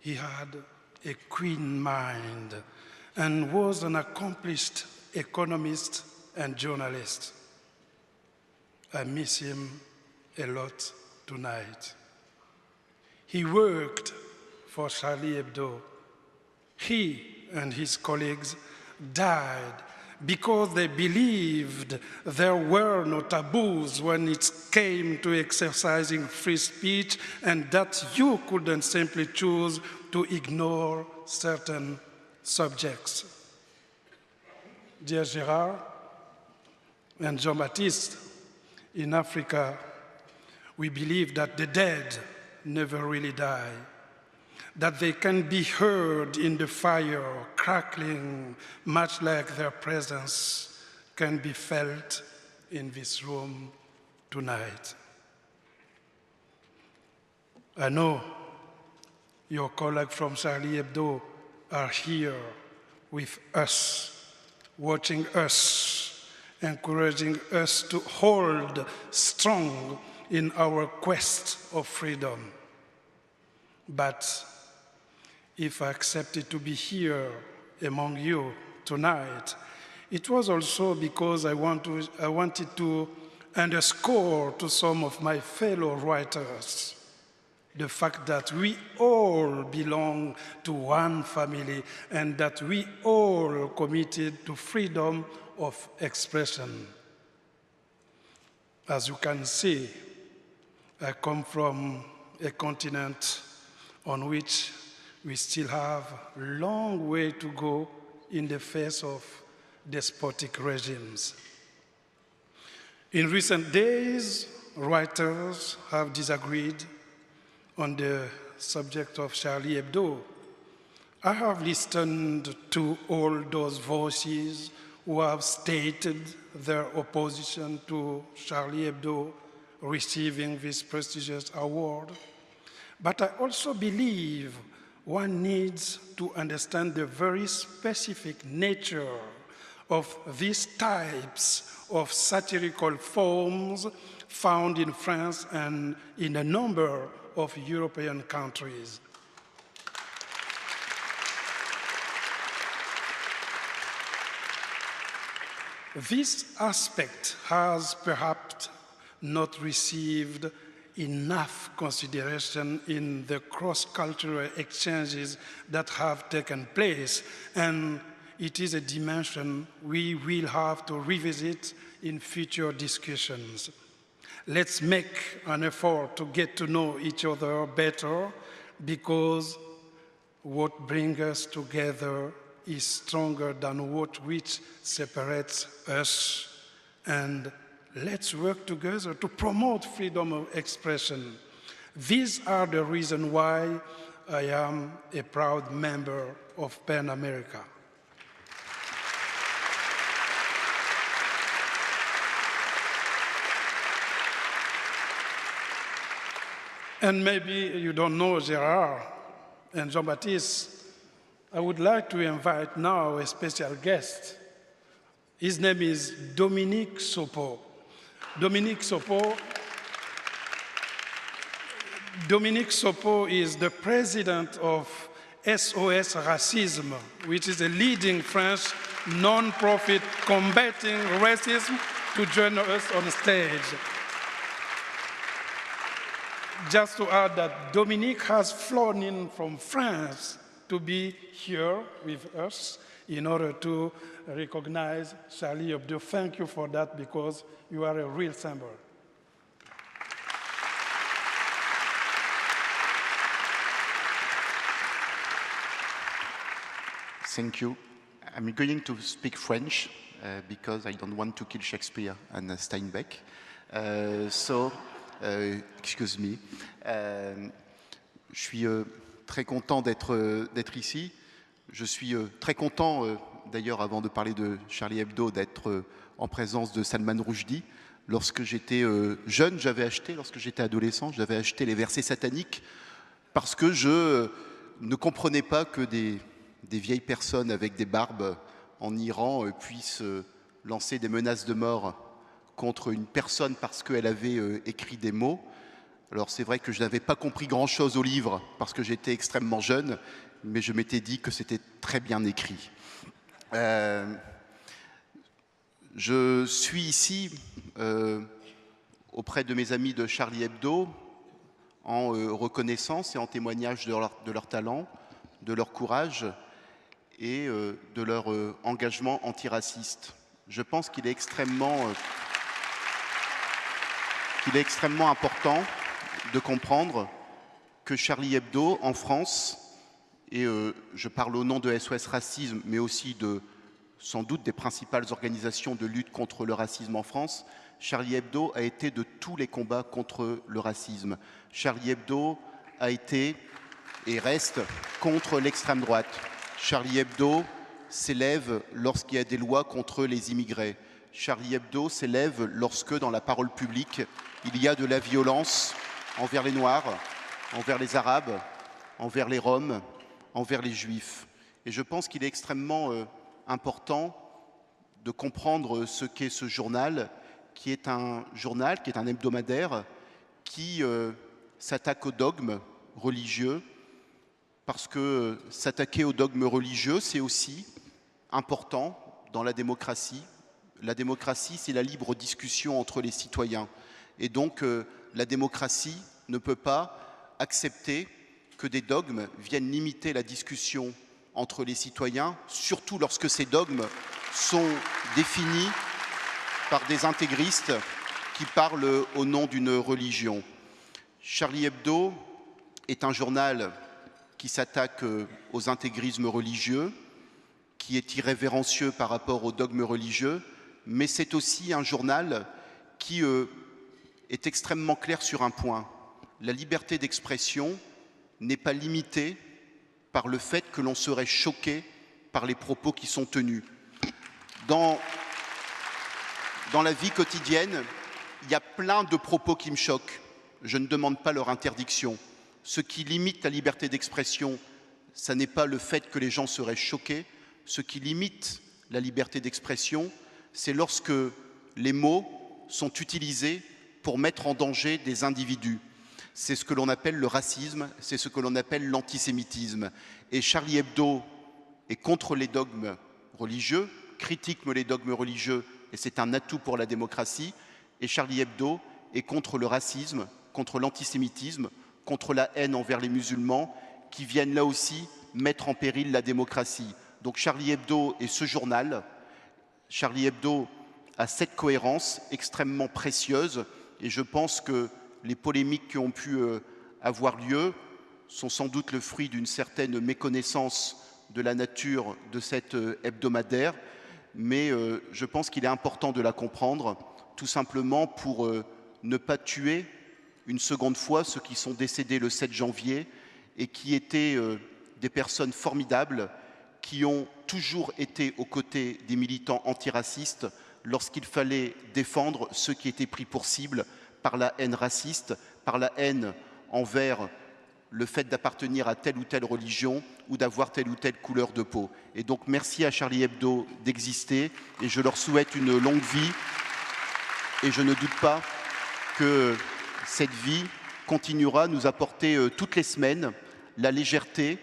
He had a keen mind and was an accomplished economist and journalist. I miss him a lot tonight. He worked for Charlie Hebdo. He and his colleagues died because they believed there were no taboos when it came to exercising free speech, and that you couldn't simply choose to ignore certain subjects. Dear Gérard and Jean-Baptiste, in Africa, we believe that the dead never really die, that they can be heard in the fire crackling, much like their presence can be felt in this room tonight. I know your colleagues from Charlie Hebdo are here with us, watching us, encouraging us to hold strong in our quest of freedom. But if I accepted to be here among you tonight, it was also because I wanted to underscore to some of my fellow writers the fact that we all belong to one family and that we all committed to freedom of expression. As you can see, I come from a continent on which we still have a long way to go in the face of despotic regimes. In recent days, writers have disagreed on the subject of Charlie Hebdo. I have listened to all those voices who have stated their opposition to Charlie Hebdo receiving this prestigious award. But I also believe one needs to understand the very specific nature of these types of satirical forms found in France and in a number of European countries. This aspect has perhaps not received enough consideration in the cross-cultural exchanges that have taken place, and it is a dimension we will have to revisit in future discussions. Let's make an effort to get to know each other better, because what brings us together is stronger than which separates us. And let's work together to promote freedom of expression. These are the reasons why I am a proud member of PEN America. And maybe you don't know Gérard and Jean-Baptiste. I would like to invite now a special guest. His name is Dominique Sopo. Dominique Sopo is the president of SOS Racisme, which is a leading French non-profit combating racism, to join us on stage. Just to add that Dominique has flown in from France to be here with us in order to recognize Charlie Hebdo. Thank you for that, because you are a real symbol. Thank you. I'm going to speak French because I don't want to kill Shakespeare and Steinbeck. Excuse me. Je suis très content d'être ici. Je suis très content, d'ailleurs, avant de parler de Charlie Hebdo, d'être en présence de Salman Rushdie. Lorsque j'étais jeune, lorsque j'étais adolescent, j'avais acheté les versets sataniques parce que je ne comprenais pas que des vieilles personnes avec des barbes en Iran puissent lancer des menaces de mort contre une personne parce qu'elle avait écrit des mots. Alors c'est vrai que je n'avais pas compris grand-chose au livre parce que j'étais extrêmement jeune, mais je m'étais dit que c'était très bien écrit. Je suis ici auprès de mes amis de Charlie Hebdo en reconnaissance et en témoignage de leur talent, de leur courage et de leur engagement antiraciste. Je pense qu'il est extrêmement important de comprendre que Charlie Hebdo, en France, et je parle au nom de SOS Racisme, mais aussi sans doute des principales organisations de lutte contre le racisme en France, Charlie Hebdo a été de tous les combats contre le racisme. Charlie Hebdo a été et reste contre l'extrême droite. Charlie Hebdo s'élève lorsqu'il y a des lois contre les immigrés. Charlie Hebdo s'élève lorsque, dans la parole publique, il y a de la violence envers les Noirs, envers les Arabes, envers les Roms, envers les Juifs. Et je pense qu'il est extrêmement important de comprendre ce qu'est ce journal, qui est un hebdomadaire, qui s'attaque aux dogmes religieux, parce que s'attaquer aux dogmes religieux, c'est aussi important dans la démocratie. La démocratie, c'est la libre discussion entre les citoyens. Et donc, la démocratie ne peut pas accepter que des dogmes viennent limiter la discussion entre les citoyens, surtout lorsque ces dogmes sont définis par des intégristes qui parlent au nom d'une religion. Charlie Hebdo est un journal qui s'attaque aux intégrismes religieux, qui est irrévérencieux par rapport aux dogmes religieux, mais c'est aussi un journal qui est extrêmement clair sur un point. La liberté d'expression n'est pas limitée par le fait que l'on serait choqué par les propos qui sont tenus. Dans la vie quotidienne, il y a plein de propos qui me choquent. Je ne demande pas leur interdiction. Ce qui limite la liberté d'expression, ça n'est pas le fait que les gens seraient choqués. Ce qui limite la liberté d'expression, c'est lorsque les mots sont utilisés pour mettre en danger des individus. C'est ce que l'on appelle le racisme, c'est ce que l'on appelle l'antisémitisme. Et Charlie Hebdo est contre les dogmes religieux, critique les dogmes religieux, et c'est un atout pour la démocratie. Et Charlie Hebdo est contre le racisme, contre l'antisémitisme, contre la haine envers les musulmans, qui viennent là aussi mettre en péril la démocratie. Donc Charlie Hebdo est ce journal. Charlie Hebdo a cette cohérence extrêmement précieuse, et je pense que les polémiques qui ont pu avoir lieu sont sans doute le fruit d'une certaine méconnaissance de la nature de cet hebdomadaire, mais je pense qu'il est important de la comprendre, tout simplement pour ne pas tuer une seconde fois ceux qui sont décédés le 7 janvier et qui étaient des personnes formidables, qui ont toujours été aux côtés des militants antiracistes lorsqu'il fallait défendre ceux qui étaient pris pour cible par la haine raciste, par la haine envers le fait d'appartenir à telle ou telle religion ou d'avoir telle ou telle couleur de peau. Et donc merci à Charlie Hebdo d'exister et je leur souhaite une longue vie et je ne doute pas que cette vie continuera à nous apporter toutes les semaines la légèreté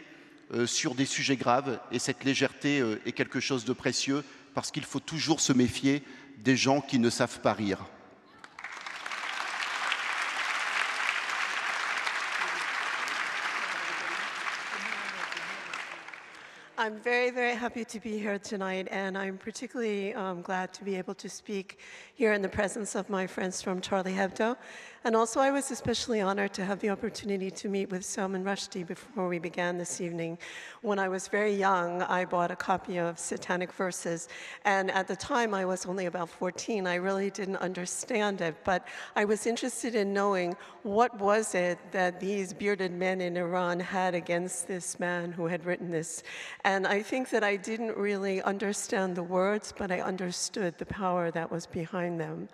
sur des sujets graves, et cette légèreté est quelque chose de précieux parce qu'il faut toujours se méfier des gens qui ne savent pas rire. I'm very, very happy to be here tonight, and I'm particularly glad to be able to speak here in the presence of my friends from Charlie Hebdo. And also, I was especially honored to have the opportunity to meet with Salman Rushdie before we began this evening. When I was very young, I bought a copy of Satanic Verses, and at the time, I was only about 14. I really didn't understand it, but I was interested in knowing what was it that these bearded men in Iran had against this man who had written this. And I think that I didn't really understand the words, but I understood the power that was behind them.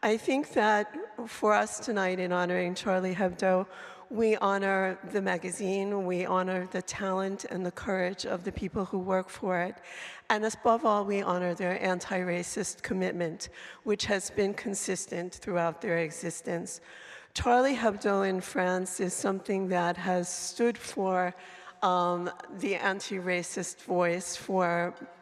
I think that for us tonight in honoring Charlie Hebdo, we honor the magazine, we honor the talent and the courage of the people who work for it, and above all, we honor their anti-racist commitment, which has been consistent throughout their existence. Charlie Hebdo in France is something that has stood for the anti-racist voice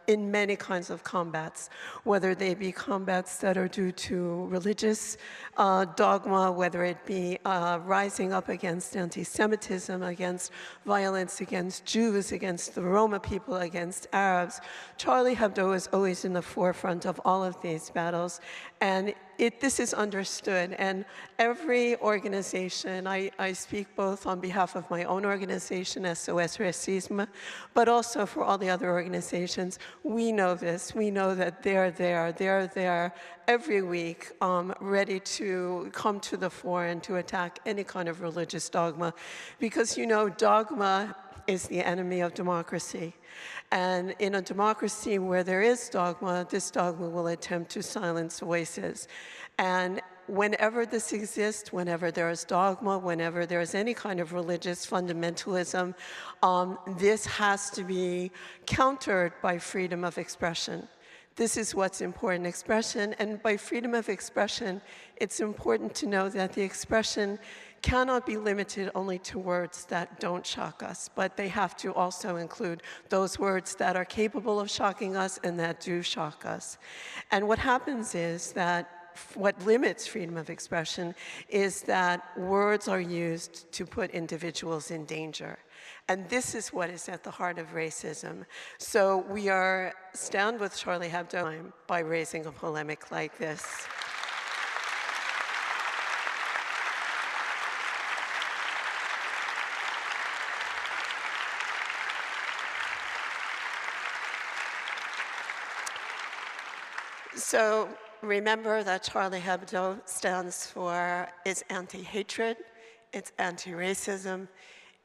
in many kinds of combats, whether they be combats that are due to religious dogma, whether it be rising up against anti-Semitism, against violence against Jews, against the Roma people, against Arabs. Charlie Hebdo is always in the forefront of all of these battles, and this is understood, and every organization, I speak both on behalf of my own organization, SOS Racisme, but also for all the other organizations. We know this. We know that they're there every week, ready to come to the fore and to attack any kind of religious dogma, because dogma is the enemy of democracy. And in a democracy where there is dogma, this dogma will attempt to silence voices. And whenever this exists, whenever there is dogma, whenever there is any kind of religious fundamentalism, this has to be countered by freedom of expression. This is what's important, expression. And by freedom of expression, it's important to know that the expression cannot be limited only to words that don't shock us, but they have to also include those words that are capable of shocking us and that do shock us. And what happens is that what limits freedom of expression is that words are used to put individuals in danger. And this is what is at the heart of racism. So we stand with Charlie Hebdo by raising a polemic like this. So remember that Charlie Hebdo stands for is anti-hatred, it's anti-racism.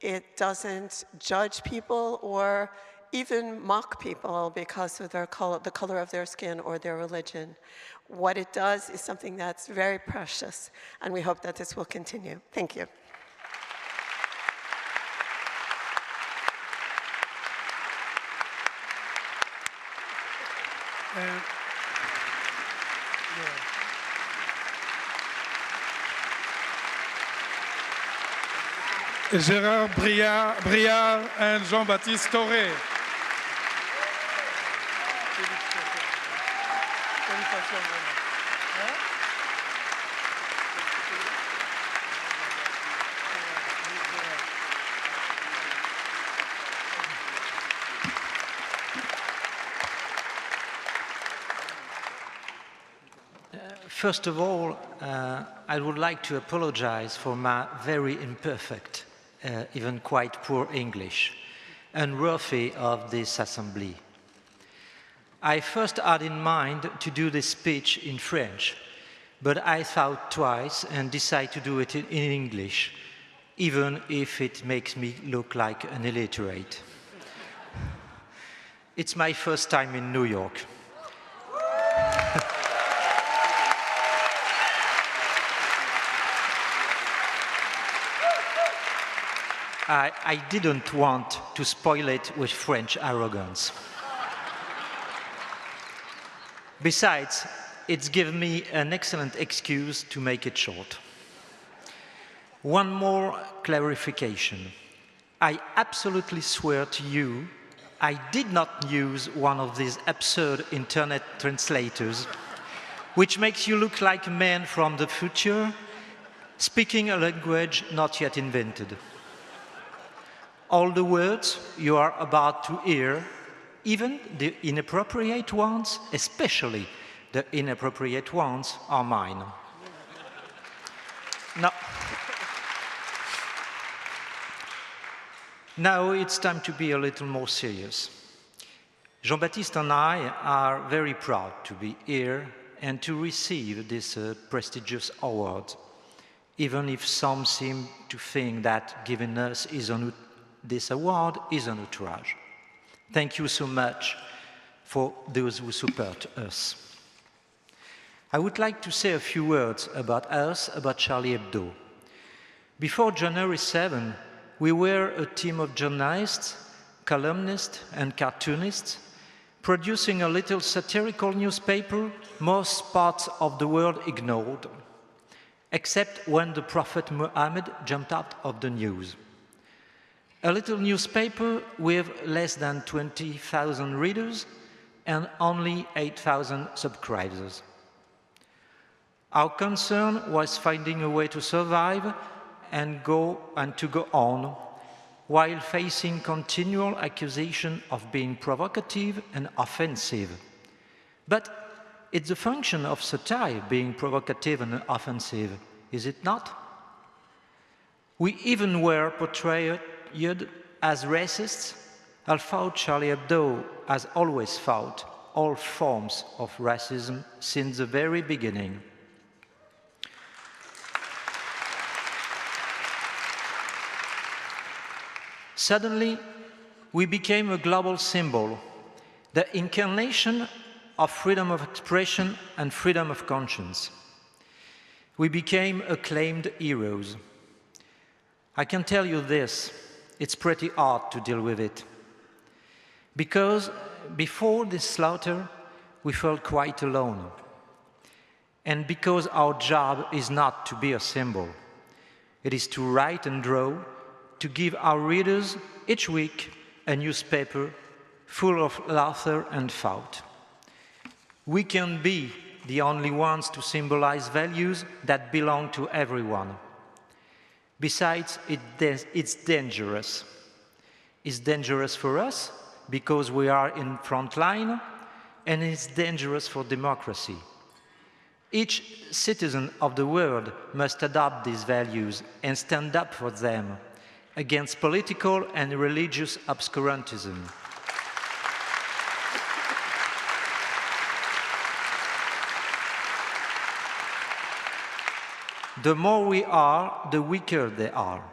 It doesn't judge people or even mock people because of the color of their skin or their religion. What it does is something that's very precious, and we hope that this will continue. Thank you. Gérard Briard and Jean-Baptiste Toré. First of all, I would like to apologize for my very imperfect, even quite poor English, unworthy of this assembly. I first had in mind to do this speech in French, but I thought twice and decided to do it in English, even if it makes me look like an illiterate. It's my first time in New York. I didn't want to spoil it with French arrogance. Besides, it's given me an excellent excuse to make it short. One more clarification. I absolutely swear to you, I did not use one of these absurd internet translators, which makes you look like a man from the future, speaking a language not yet invented. All the words you are about to hear even the inappropriate ones, especially the inappropriate ones, are mine. Now it's time to be a little more serious. Jean-Baptiste and I are very proud to be here and to receive this prestigious award, even if some seem to think that giving us this award is an outrage. Thank you so much for those who support us. I would like to say a few words about us, about Charlie Hebdo. Before January 7, we were a team of journalists, columnists, and cartoonists producing a little satirical newspaper most parts of the world ignored, except when the Prophet Muhammad jumped out of the news. A little newspaper with less than 20,000 readers and only 8,000 subscribers. Our concern was finding a way to survive and to go on, while facing continual accusation of being provocative and offensive. But it's the function of satire being provocative and offensive, is it not? We even were portrayed as racists, although Charlie Hebdo has always fought all forms of racism since the very beginning. Suddenly, we became a global symbol, the incarnation of freedom of expression and freedom of conscience. We became acclaimed heroes. I can tell you this, it's pretty hard to deal with it. Because before this slaughter, we felt quite alone. And because our job is not to be a symbol, it is to write and draw, to give our readers each week a newspaper full of laughter and thought. We can be the only ones to symbolize values that belong to everyone. Besides, it's dangerous. It's dangerous for us because we are in front line, and it's dangerous for democracy. Each citizen of the world must adopt these values and stand up for them against political and religious obscurantism. The more we are, the weaker they are.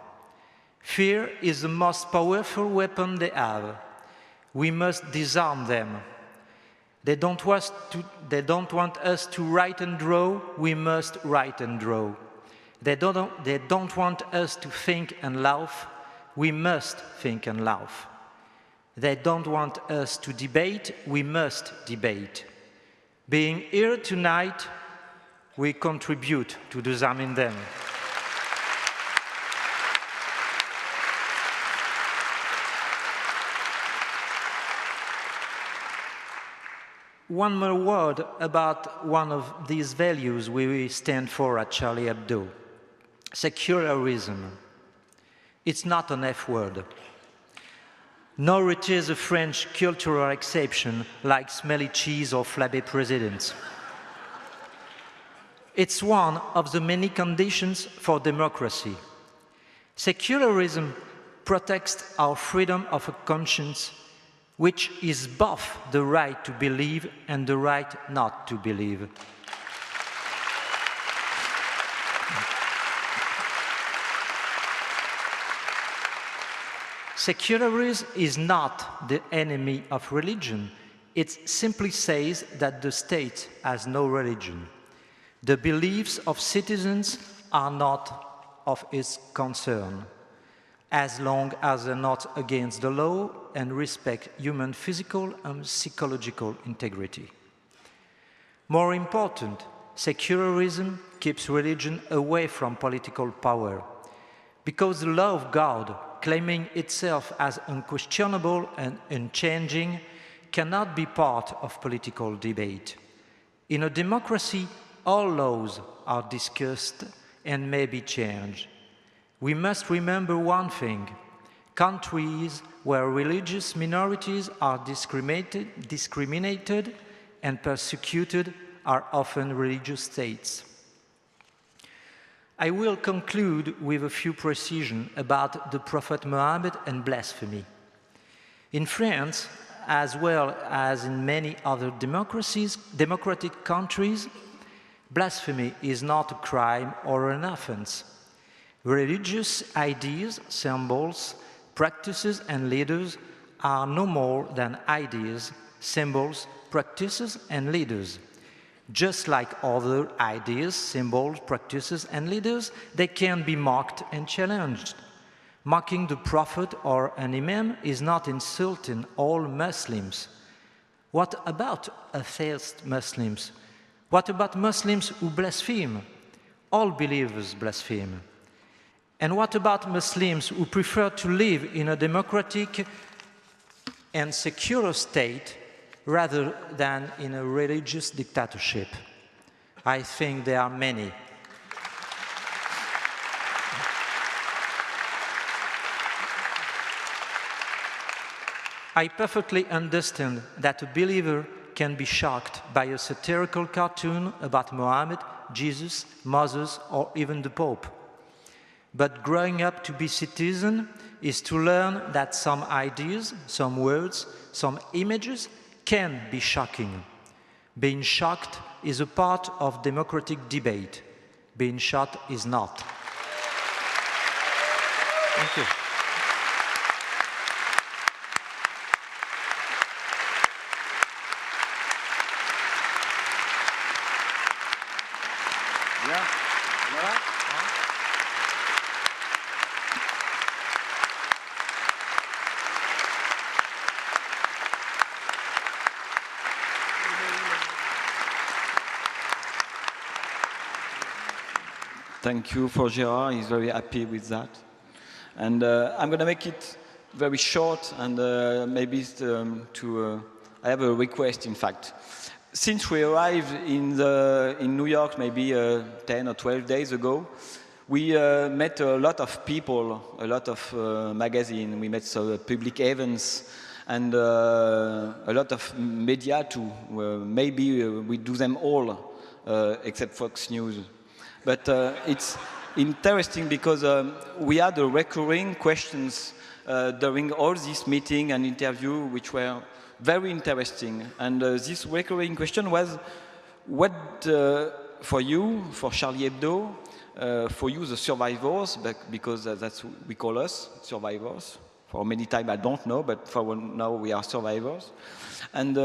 Fear is the most powerful weapon they have. We must disarm them. They don't want us to write and draw, we must write and draw. They don't want us to think and laugh, we must think and laugh. They don't want us to debate, we must debate. Being here tonight, we contribute to disarming them. One more word about one of these values we stand for at Charlie Hebdo. Secularism. It's not an F word. Nor it is a French cultural exception like smelly cheese or flabby presidents. It's one of the many conditions for democracy. Secularism protects our freedom of conscience, which is both the right to believe and the right not to believe. Secularism is not the enemy of religion. It simply says that the state has no religion. The beliefs of citizens are not of its concern, as long as they're not against the law and respect human physical and psychological integrity. More important, secularism keeps religion away from political power, because the law of God, claiming itself as unquestionable and unchanging, cannot be part of political debate. In a democracy, all laws are discussed and may be changed. We must remember one thing: Countries where religious minorities are discriminated and persecuted are often religious states. I will conclude with a few precisions about the Prophet Muhammad and blasphemy. In France, as well as in many other democratic countries, blasphemy is not a crime or an offense. Religious ideas, symbols, practices, and leaders are no more than ideas, symbols, practices, and leaders. Just like other ideas, symbols, practices, and leaders, they can be mocked and challenged. Mocking the Prophet or an Imam is not insulting all Muslims. What about atheist Muslims? What about Muslims who blaspheme? All believers blaspheme. And what about Muslims who prefer to live in a democratic and secure state rather than in a religious dictatorship? I think there are many. I perfectly understand that a believer can be shocked by a satirical cartoon about Muhammad, Jesus, Moses, or even the Pope. But growing up to be citizen is to learn that some ideas, some words, some images can be shocking. Being shocked is a part of democratic debate. Being shocked is not. Thank you. Thank you for Gérard, he's very happy with that. And I'm going to make it very short and maybe I have a request in fact. Since we arrived in New York maybe 10 or 12 days ago, we met a lot of people, a lot of magazines, we met some public events and a lot of media too. Maybe we do them all except Fox News. But it's interesting because we had recurring questions during all this meeting and interview which were very interesting. And this recurring question was, what for you, for Charlie Hebdo, for you the survivors, because that's what we call us, survivors. For many time I don't know, but for now we are survivors. And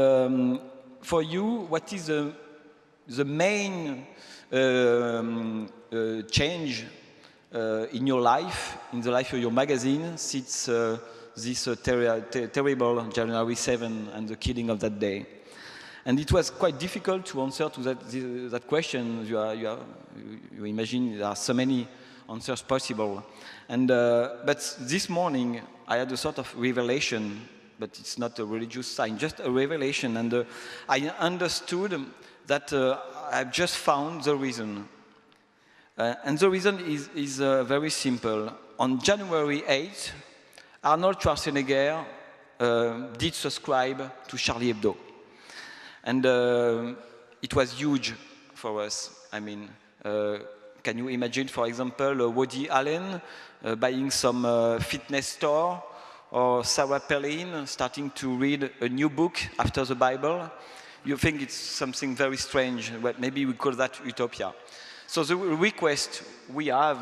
for you, what is the main change in your life, in the life of your magazine, since this terrible January 7 and the killing of that day? And it was quite difficult to answer to that question. You imagine there are so many answers possible. And, but this morning I had a sort of revelation, but it's not a religious sign, just a revelation. And I understood that I've just found the reason. And the reason is very simple. On January 8th, Arnold Schwarzenegger did subscribe to Charlie Hebdo. And it was huge for us. I mean, can you imagine, for example, Woody Allen buying some fitness store, or Sarah Palin starting to read a new book after the Bible? You think it's something very strange, but maybe we call that utopia. So the request we have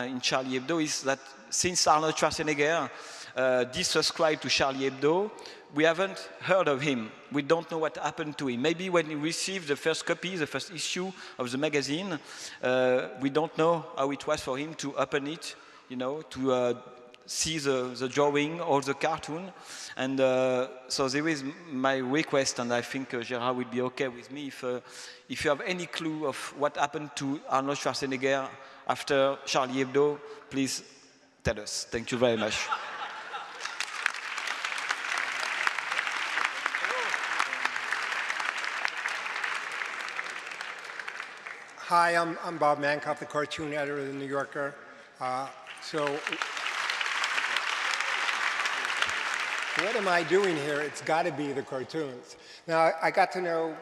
in Charlie Hebdo is that since Arnold Schwarzenegger desubscribed to Charlie Hebdo, we haven't heard of him. We don't know what happened to him. Maybe when he received the first copy, the first issue of the magazine, we don't know how it was for him to open it, you know, to see the drawing or the cartoon. And so there is my request, and I think Gérard will be okay with me if you have any clue of what happened to Arnold Schwarzenegger after Charlie Hebdo, please tell us. Thank you very much. Hi, I'm Bob Mankoff, the cartoon editor of The New Yorker. What am I doing here? It's got to be the cartoons. Now, I got to know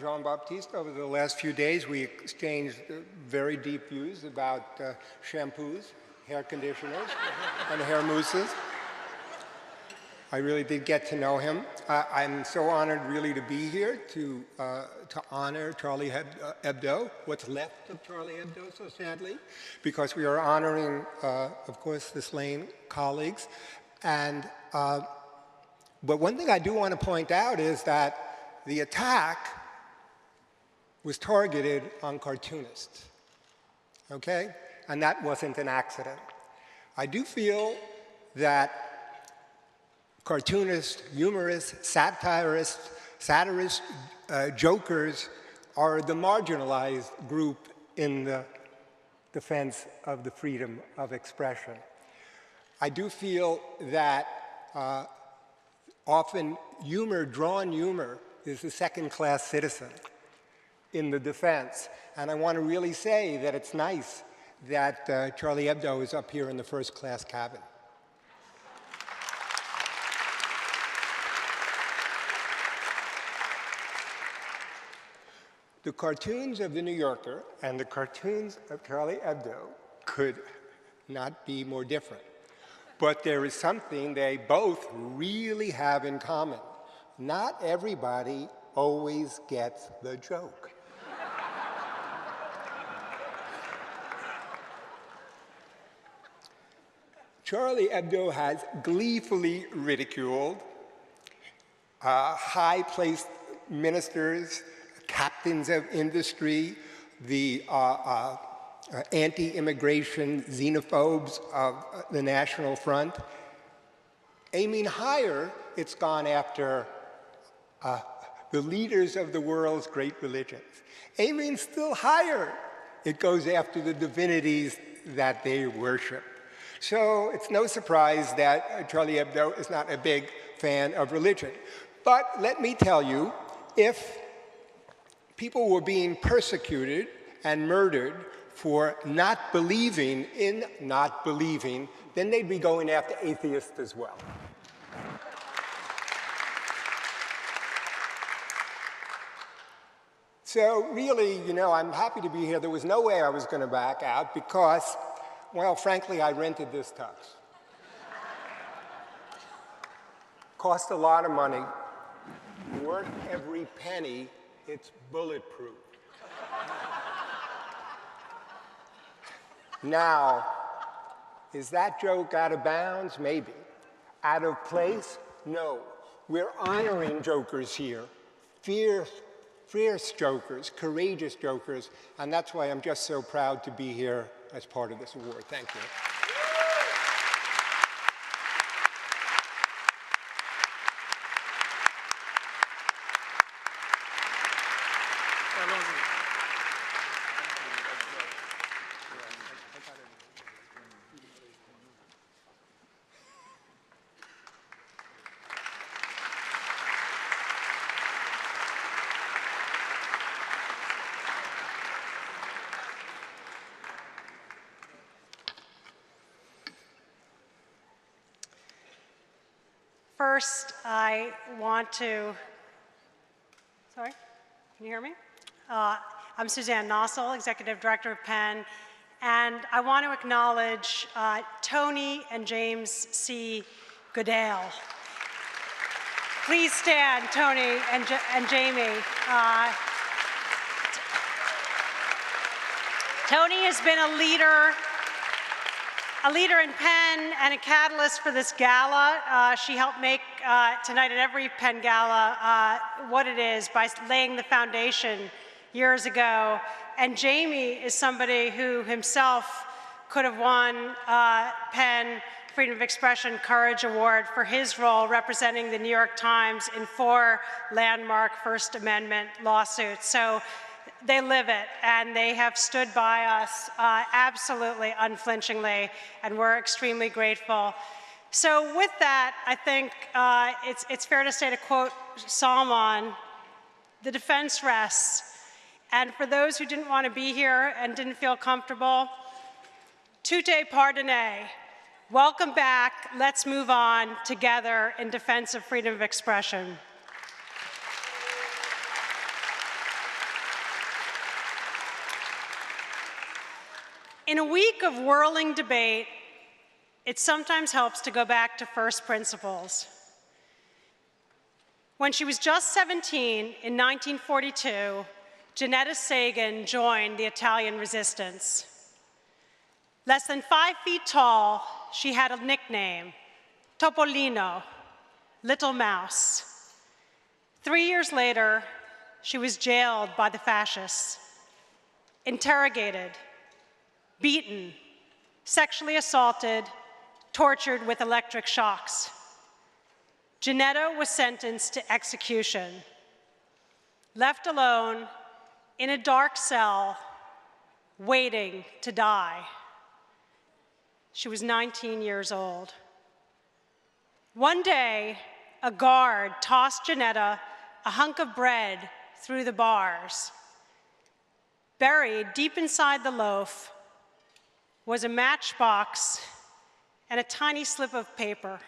Jean-Baptiste over the last few days. We exchanged very deep views about shampoos, hair conditioners, and hair mousses. I really did get to know him. I'm so honored really to be here to honor Charlie Hebdo, what's left of Charlie Hebdo, so sadly, because we are honoring, of course, the slain colleagues. And, but one thing I do want to point out is that the attack was targeted on cartoonists, okay? And that wasn't an accident. I do feel that cartoonists, humorists, satirists, jokers are the marginalized group in the defense of the freedom of expression. I do feel that often drawn humor is a second-class citizen in the defense. And I want to really say that it's nice that Charlie Hebdo is up here in the first-class cabin. The cartoons of The New Yorker and the cartoons of Charlie Hebdo could not be more different. But there is something they both really have in common. Not everybody always gets the joke. Charlie Hebdo has gleefully ridiculed high-placed ministers, captains of industry, the anti-immigration xenophobes of the National Front. Aiming higher, it's gone after the leaders of the world's great religions. Aiming still higher, it goes after the divinities that they worship. So it's no surprise that Charlie Hebdo is not a big fan of religion. But let me tell you, if people were being persecuted and murdered for not believing in not believing, then they'd be going after atheists as well. So really, you know, I'm happy to be here. There was no way I was going to back out because, well, frankly, I rented this tux. Cost a lot of money. Worth every penny. It's bulletproof. Now, is that joke out of bounds? Maybe. Out of place? No. We're honoring jokers here. Fierce jokers, courageous jokers, and that's why I'm just so proud to be here as part of this award. Thank you. First, I want to, sorry, can you hear me? I'm Suzanne Nossel, Executive Director of PEN, and I want to acknowledge Toni and James C. Goodale. Please stand, Toni and Jamie. Toni has been a leader in PEN and a catalyst for this gala. She helped make tonight at every PEN gala what it is by laying the foundation years ago. And Jamie is somebody who himself could have won PEN Freedom of Expression Courage Award for his role representing the New York Times in 4 landmark First Amendment lawsuits. So they live it, and they have stood by us absolutely unflinchingly, and we're extremely grateful. So with that, I think it's fair to say, to quote Salman, the defense rests. And for those who didn't want to be here and didn't feel comfortable, tutte pardonne. Welcome back. Let's move on together in defense of freedom of expression. In a week of whirling debate, it sometimes helps to go back to first principles. When she was just 17 in 1942, Janetta Sagan joined the Italian resistance. Less than 5 feet tall, she had a nickname, Topolino, Little Mouse. 3 years later, she was jailed by the fascists, interrogated, beaten, sexually assaulted, tortured with electric shocks. Janetta was sentenced to execution, left alone in a dark cell, waiting to die. She was 19 years old. One day, a guard tossed Janetta a hunk of bread through the bars. Buried deep inside the loaf was a matchbox and a tiny slip of paper.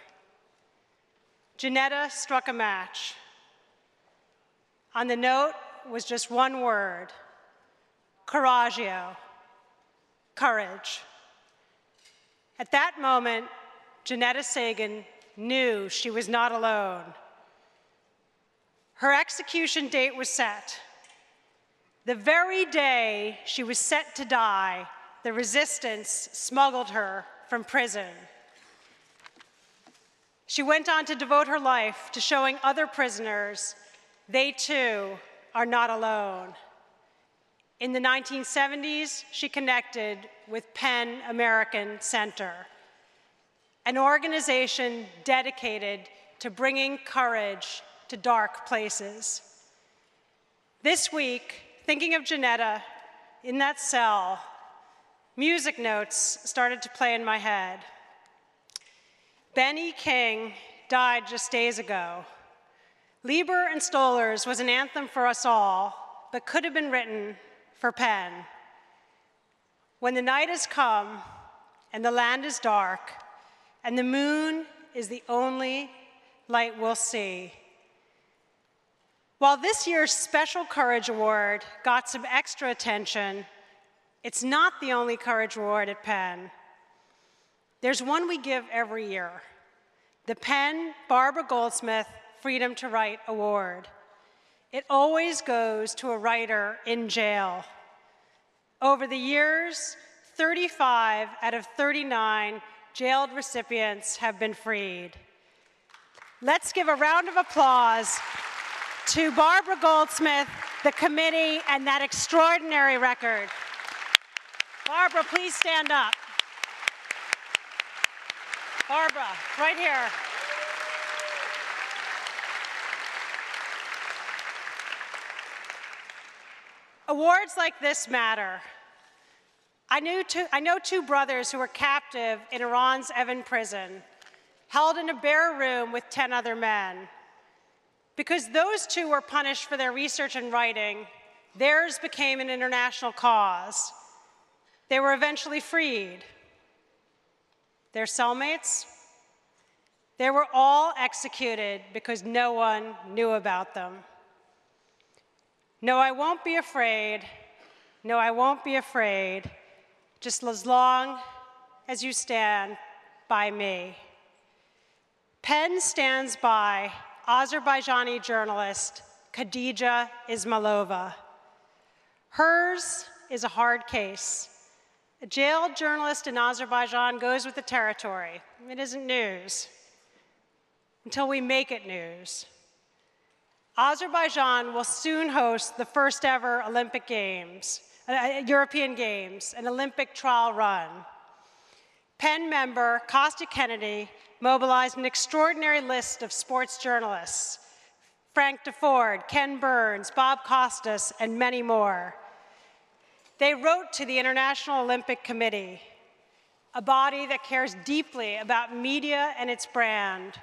Janetta struck a match. On the note was just one word, coraggio, courage. At that moment, Janetta Sagan knew she was not alone. Her execution date was set. The very day she was set to die, the resistance smuggled her from prison. She went on to devote her life to showing other prisoners they too are not alone. In the 1970s, she connected with PEN American Center, an organization dedicated to bringing courage to dark places. This week, thinking of Janetta in that cell, music notes started to play in my head. Ben E. King died just days ago. Lieber and Stoller's was an anthem for us all, but could have been written for PEN. When the night has come and the land is dark and the moon is the only light we'll see. While this year's Special Courage Award got some extra attention, it's not the only Courage Award at PEN. There's one we give every year, the PEN Barbara Goldsmith Freedom to Write Award. It always goes to a writer in jail. Over the years, 35 out of 39 jailed recipients have been freed. Let's give a round of applause to Barbara Goldsmith, the committee, and that extraordinary record. Barbara, please stand up. Barbara, right here. Awards like this matter. I know two brothers who were captive in Iran's Evin prison, held in a bare room with 10 other men. Because those two were punished for their research and writing, theirs became an international cause. They were eventually freed. Their cellmates, they were all executed because no one knew about them. No, I won't be afraid. No, I won't be afraid, just as long as you stand by me. PEN stands by Azerbaijani journalist Khadija Ismailova. Hers is a hard case. A jailed journalist in Azerbaijan goes with the territory. It isn't news until we make it news. Azerbaijan will soon host the first ever Olympic Games, European Games, an Olympic trial run. PEN member Costa Kennedy mobilized an extraordinary list of sports journalists, Frank DeFord, Ken Burns, Bob Costas, and many more. They wrote to the International Olympic Committee, a body that cares deeply about media and its brand.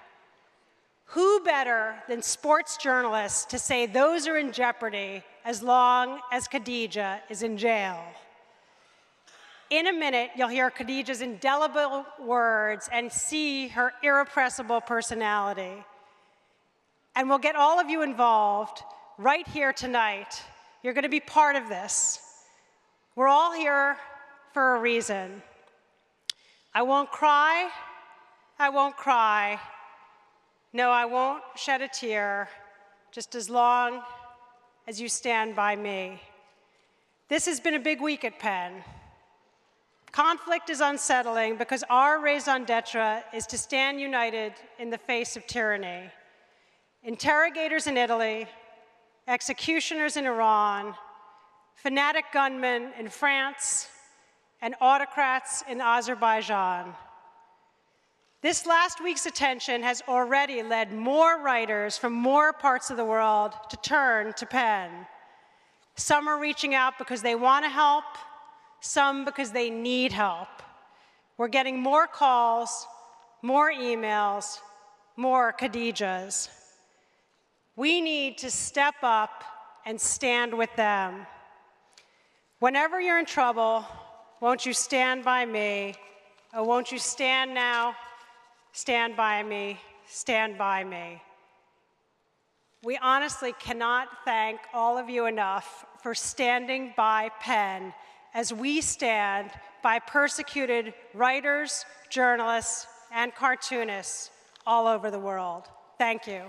Who better than sports journalists to say those are in jeopardy as long as Khadija is in jail? In a minute, you'll hear Khadija's indelible words and see her irrepressible personality. And we'll get all of you involved right here tonight. You're going to be part of this. We're all here for a reason. I won't cry. I won't cry. No, I won't shed a tear, just as long as you stand by me. This has been a big week at Penn. Conflict is unsettling because our raison d'etre is to stand united in the face of tyranny. Interrogators in Italy, executioners in Iran, fanatic gunmen in France, and autocrats in Azerbaijan. This last week's attention has already led more writers from more parts of the world to turn to Penn. Some are reaching out because they want to help, some because they need help. We're getting more calls, more emails, more Khadijas. We need to step up and stand with them. Whenever you're in trouble, won't you stand by me? Oh, won't you stand now? Stand by me, stand by me. We honestly cannot thank all of you enough for standing by Penn as we stand by persecuted writers, journalists, and cartoonists all over the world. Thank you.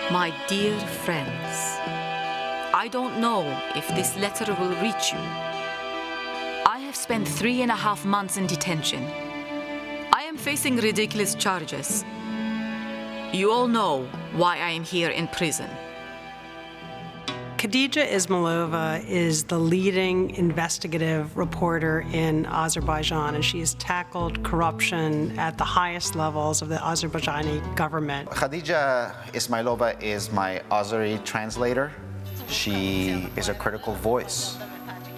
My dear friends, I don't know if this letter will reach you. I have spent 3.5 months in detention. I am facing ridiculous charges. You all know why I am here in prison. Khadija Ismailova is the leading investigative reporter in Azerbaijan, and she has tackled corruption at the highest levels of the Azerbaijani government. Khadija Ismailova is my Azeri translator. She is a critical voice.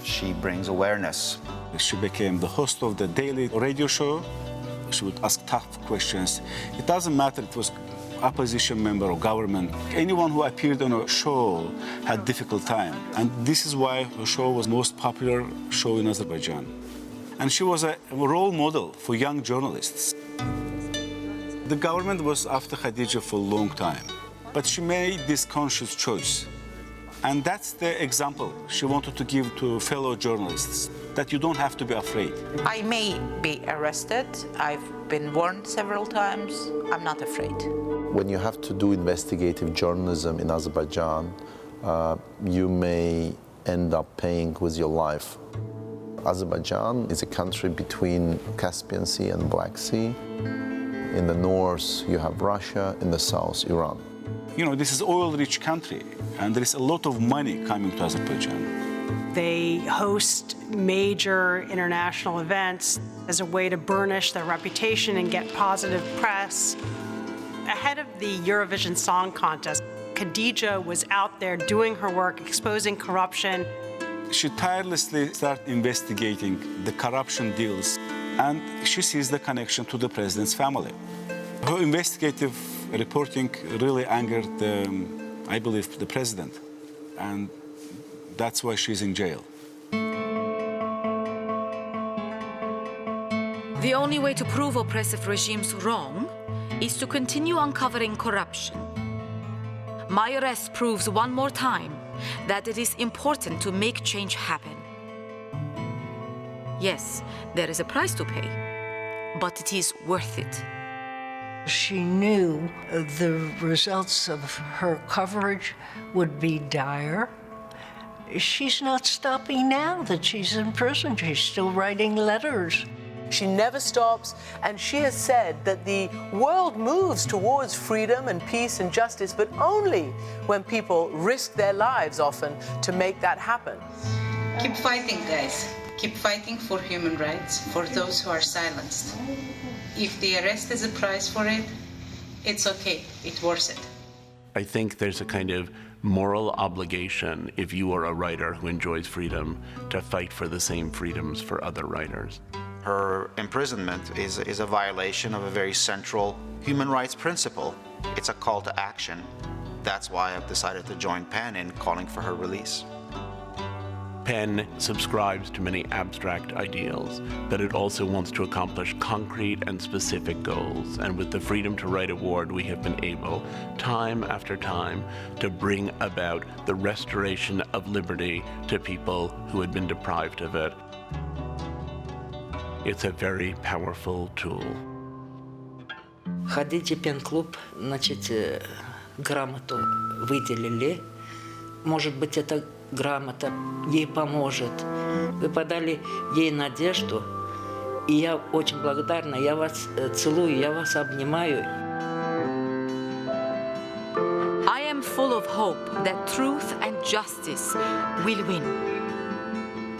She brings awareness. She became the host of the daily radio show. She would ask tough questions. It doesn't matter if it was opposition member or government. Anyone who appeared on a show had difficult time. And this is why her show was the most popular show in Azerbaijan. And she was a role model for young journalists. The government was after Khadija for a long time, but she made this conscious choice. And that's the example she wanted to give to fellow journalists, that you don't have to be afraid. I may be arrested. I've been warned several times. I'm not afraid. When you have to do investigative journalism in Azerbaijan, you may end up paying with your life. Azerbaijan is a country between Caspian Sea and Black Sea. In the north, you have Russia. In the south, Iran. You know, this is an oil-rich country, and there is a lot of money coming to Azerbaijan. They host major international events as a way to burnish their reputation and get positive press. Ahead of the Eurovision Song Contest, Khadija was out there doing her work, exposing corruption. She tirelessly started investigating the corruption deals, and she sees the connection to the president's family. Her investigative reporting really angered, I believe, the president, and that's why she's in jail. The only way to prove oppressive regimes wrong is to continue uncovering corruption. My arrest proves one more time that it is important to make change happen. Yes, there is a price to pay, but it is worth it. She knew the results of her coverage would be dire. She's not stopping now that she's in prison. She's still writing letters. She never stops, and she has said that the world moves towards freedom and peace and justice, but only when people risk their lives often to make that happen. Keep fighting, guys. Keep fighting for human rights, for those who are silenced. If the arrest is a price for it, it's okay, it's worth it. I think there's a kind of moral obligation, if you are a writer who enjoys freedom, to fight for the same freedoms for other writers. Her imprisonment is a violation of a very central human rights principle. It's a call to action. That's why I've decided to join PEN in calling for her release. PEN subscribes to many abstract ideals, but it also wants to accomplish concrete and specific goals. And with the Freedom to Write Award, we have been able, time after time, to bring about the restoration of liberty to people who had been deprived of it. It's a very powerful tool. Хадидже PEN клуб, значит, грамоту выделили. Может быть, эта грамота ей поможет. Вы подали ей надежду, и я очень благодарна. Я вас целую, я вас обнимаю. I am full of hope that truth and justice will win.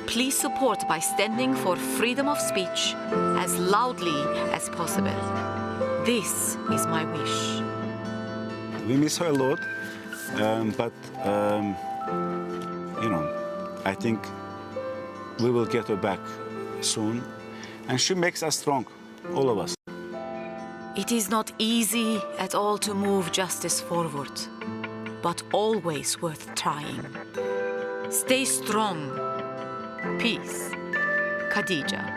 Please support by standing for freedom of speech as loudly as possible. This is my wish. We miss her a lot, but you know, I think we will get her back soon. And she makes us strong, all of us. It is not easy at all to move justice forward, but always worth trying. Stay strong. Peace. Khadija.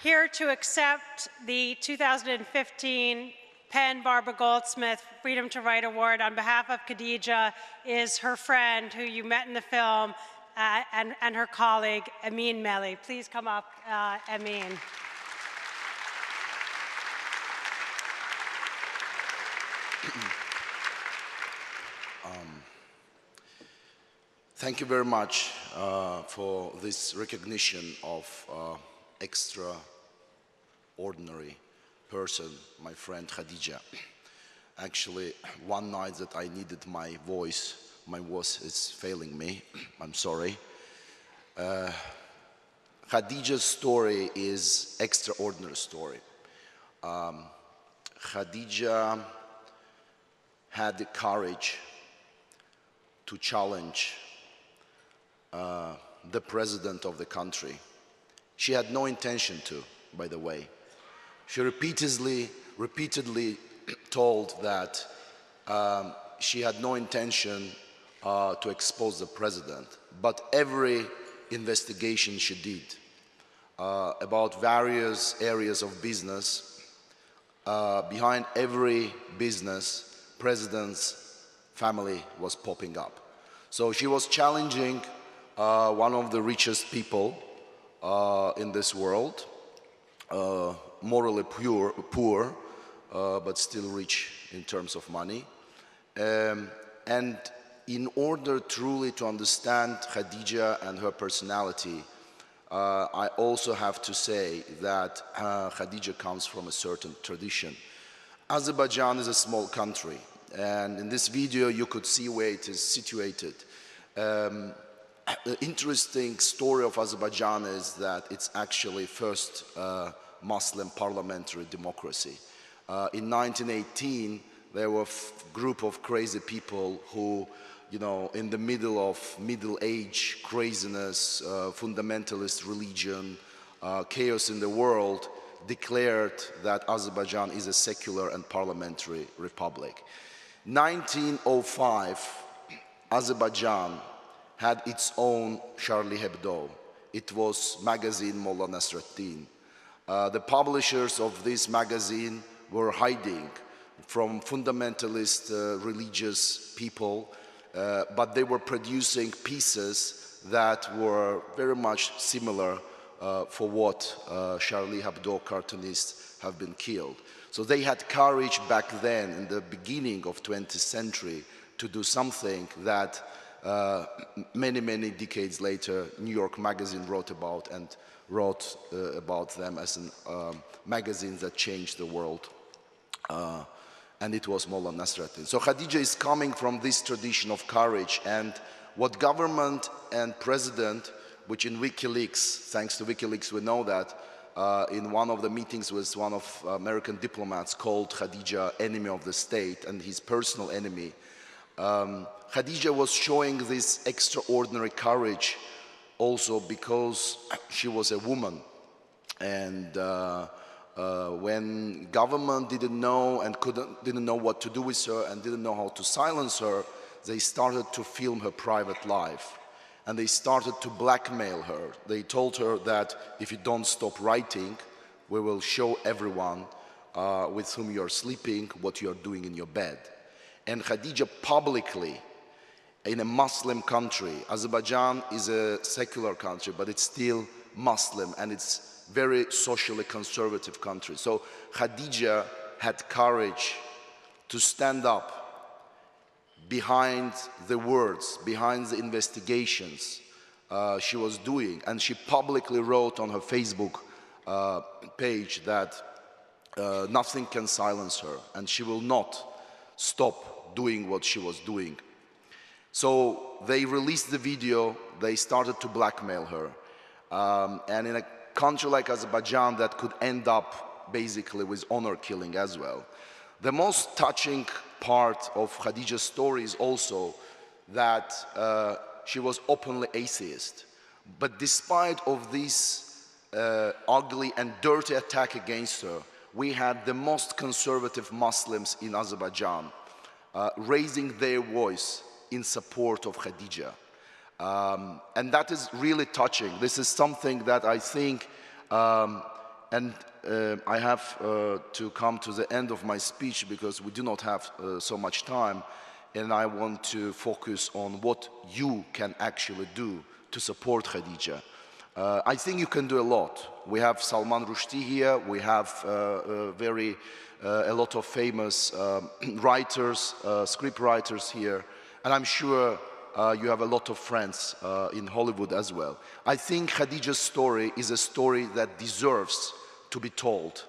Here to accept the 2015 PEN Barbara Goldsmith Freedom to Write Award on behalf of Khadija is her friend who you met in the film and her colleague, Amin Melli. Please come up, Amin. Thank you very much for this recognition of extraordinary person, my friend Khadija. Actually, one night that I needed my voice is failing me, I'm sorry. Khadija's story is extraordinary story. Khadija had the courage to challenge the president of the country. She had no intention to, by the way. She repeatedly told that she had no intention to expose the president, but every investigation she did about various areas of business, behind every business, president's family was popping up. So she was challenging one of the richest people in this world, morally poor, but still rich in terms of money. And in order truly to understand Khadija and her personality, I also have to say that Khadija comes from a certain tradition. Azerbaijan is a small country, and in this video you could see where it is situated. The interesting story of Azerbaijan is that it's actually first Muslim parliamentary democracy. In 1918, there were a group of crazy people who, you know, in the middle of middle age craziness, fundamentalist religion, chaos in the world, declared that Azerbaijan is a secular and parliamentary republic. 1905, Azerbaijan had its own Charlie Hebdo. It was magazine Mollah Nasruddin. The publishers of this magazine were hiding from fundamentalist religious people, but they were producing pieces that were very much similar for what Charlie Hebdo cartoonists have been killed. So they had courage back then in the beginning of 20th century to do something that many, many decades later New York Magazine wrote about and wrote about them as a magazine that changed the world. And it was Mullah Nasruddin. So Khadija is coming from this tradition of courage, and what government and president, which in WikiLeaks, thanks to WikiLeaks we know that, in one of the meetings with one of American diplomats called Khadija enemy of the state and his personal enemy. Khadija was showing this extraordinary courage also because she was a woman. And when government didn't know and didn't know what to do with her and didn't know how to silence her, they started to film her private life. And they started to blackmail her. They told her that if you don't stop writing, we will show everyone with whom you're sleeping what you're doing in your bed. And Khadija publicly, in a Muslim country, Azerbaijan is a secular country, but it's still Muslim, and it's very socially conservative country. So Khadija had courage to stand up behind the words, behind the investigations she was doing. And she publicly wrote on her Facebook page that nothing can silence her, and she will not stop doing what she was doing. So they released the video, they started to blackmail her. And in a country like Azerbaijan, that could end up basically with honor killing as well. The most touching part of Khadija's story is also that she was openly atheist. But despite of this ugly and dirty attack against her, we had the most conservative Muslims in Azerbaijan raising their voice in support of Khadija. And that is really touching. This is something that I think, I have to come to the end of my speech because we do not have so much time, and I want to focus on what you can actually do to support Khadija. I think you can do a lot. We have Salman Rushdie here, we have a lot of famous writers, script writers here, and I'm sure you have a lot of friends in Hollywood as well. I think Khadija's story is a story that deserves to be told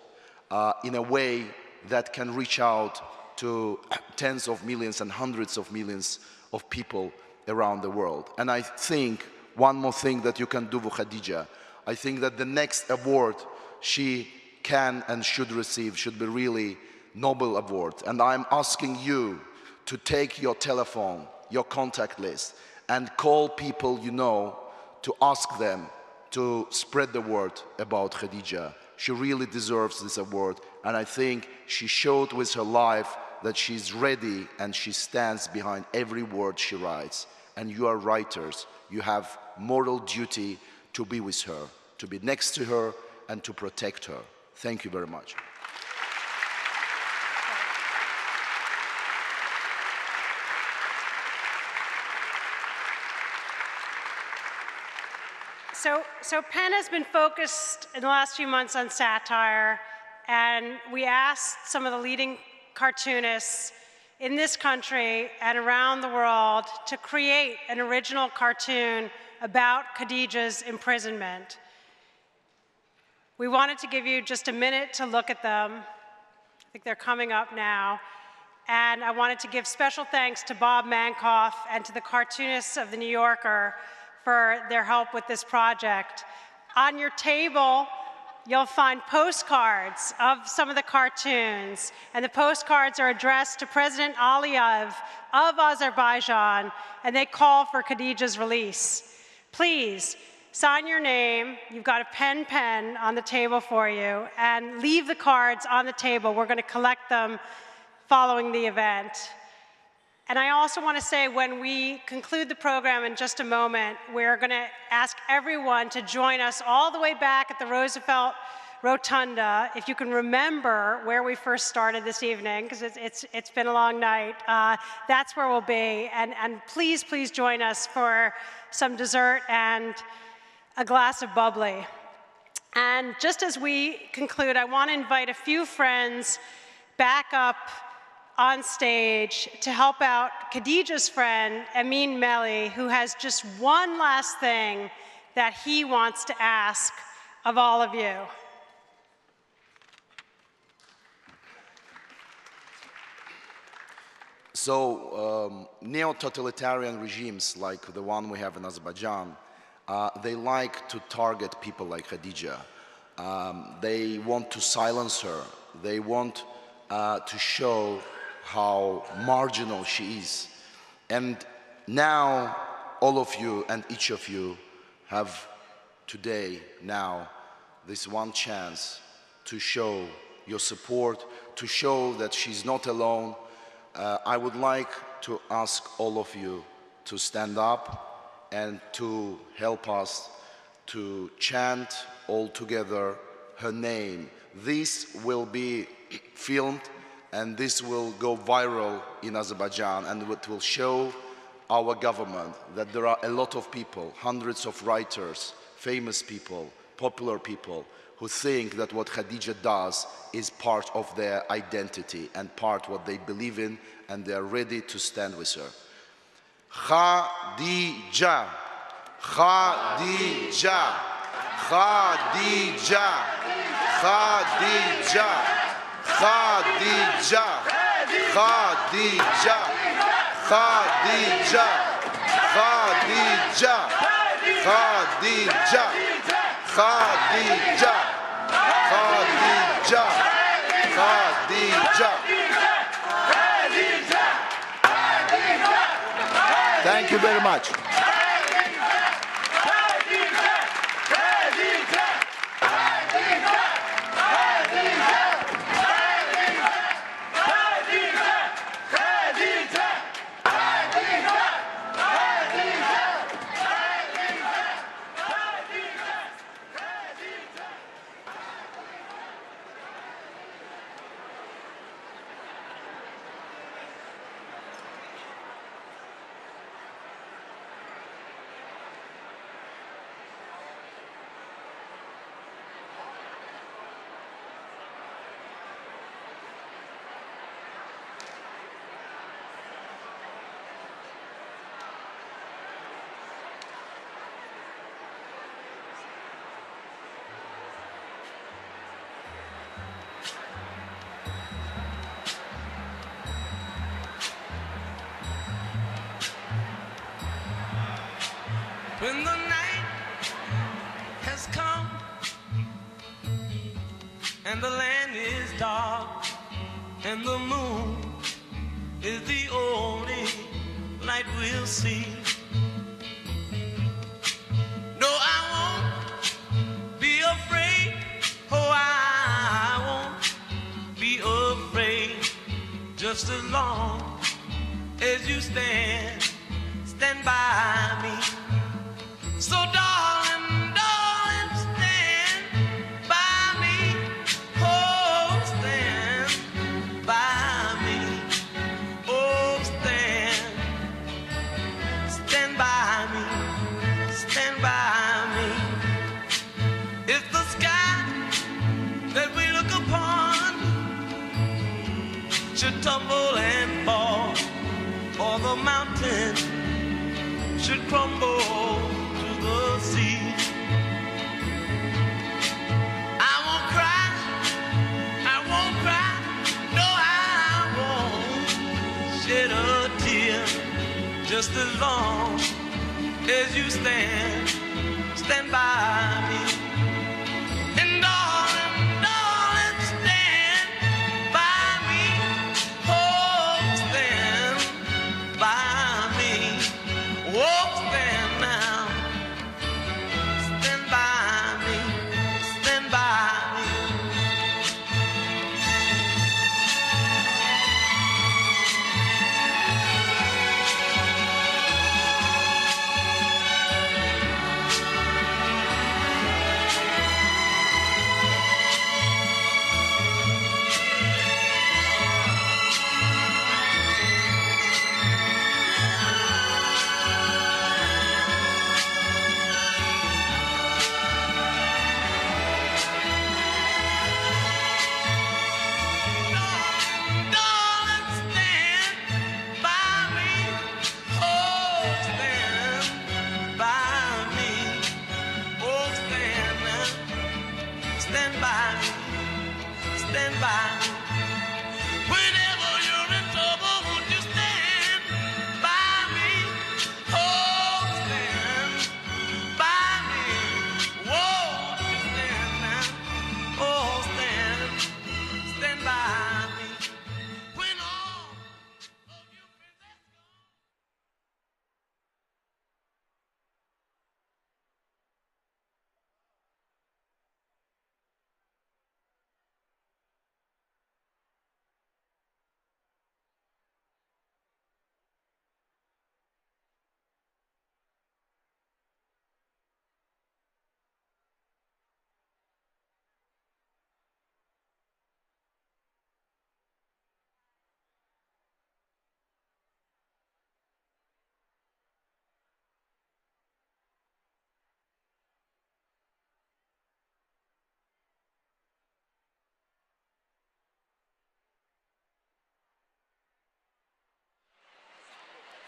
in a way that can reach out to tens of millions and hundreds of millions of people around the world. And I think one more thing that you can do with Khadija, I think that the next award she can and should receive should be really Nobel Award. And I'm asking you to take your telephone, your contact list, and call people you know to ask them to spread the word about Khadija. She really deserves this award, and I think she showed with her life that she's ready and she stands behind every word she writes. And you are writers, you have moral duty to be with her, to be next to her, and to protect her. Thank you very much. So PEN has been focused in the last few months on satire, and we asked some of the leading cartoonists in this country and around the world to create an original cartoon about Khadija's imprisonment. We wanted to give you just a minute to look at them. I think they're coming up now. And I wanted to give special thanks to Bob Mankoff and to the cartoonists of The New Yorker for their help with this project. On your table, you'll find postcards of some of the cartoons, and the postcards are addressed to President Aliyev of Azerbaijan, and they call for Khadija's release. Please, sign your name. You've got a pen on the table for you, and leave the cards on the table. We're going to collect them following the event. And I also want to say, when we conclude the program in just a moment, we're going to ask everyone to join us all the way back at the Roosevelt rotunda. If you can remember where we first started this evening, because it's been a long night, that's where we'll be. And please, please join us for some dessert and a glass of bubbly. And just as we conclude, I want to invite a few friends back up on stage to help out Khadijah's friend, Amin Melli, who has just one last thing that he wants to ask of all of you. So neo-totalitarian regimes like the one we have in Azerbaijan, they like to target people like Khadija. They want to silence her. They want to show how marginal she is. And now all of you and each of you have today, now, this one chance to show your support, to show that she's not alone. I would like to ask all of you to stand up and to help us to chant all together her name. This will be filmed and this will go viral in Azerbaijan, and it will show our government that there are a lot of people, hundreds of writers, famous people, popular people, who think that what Khadija does is part of their identity and part what they believe in, and they are ready to stand with her. Khadija, Khadija, Khadija, Khadija, Khadija, Khadija, Khadija, Khadija, Khadija, Khadija, Khadija, Khadija. Thank you very much. When the night has come and the land is dark and the moon is the only light we'll see. No, I won't be afraid. Oh, I won't be afraid. Just as long as you stand by me. So darling, darling, stand by me. Oh, stand by me. Oh, stand by me. Stand by me. It's the sky that we look upon should tumble and fall, or the mountain should crumble to the sea. I won't cry, no, I won't shed a tear. Just as long as you stand by me. And darling, darling, stand by me. Oh, stand by me. Oh, stand now. Stand by me. Stand by me. stand by me. Whenever you're in trouble, won't you stand by me? Oh, stand by me. Won't you stand now? Oh, stand by me. When all of your friends are gone.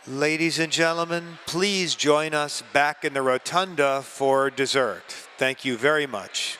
Ladies and gentlemen, please join us back in the rotunda for dessert. Thank you very much.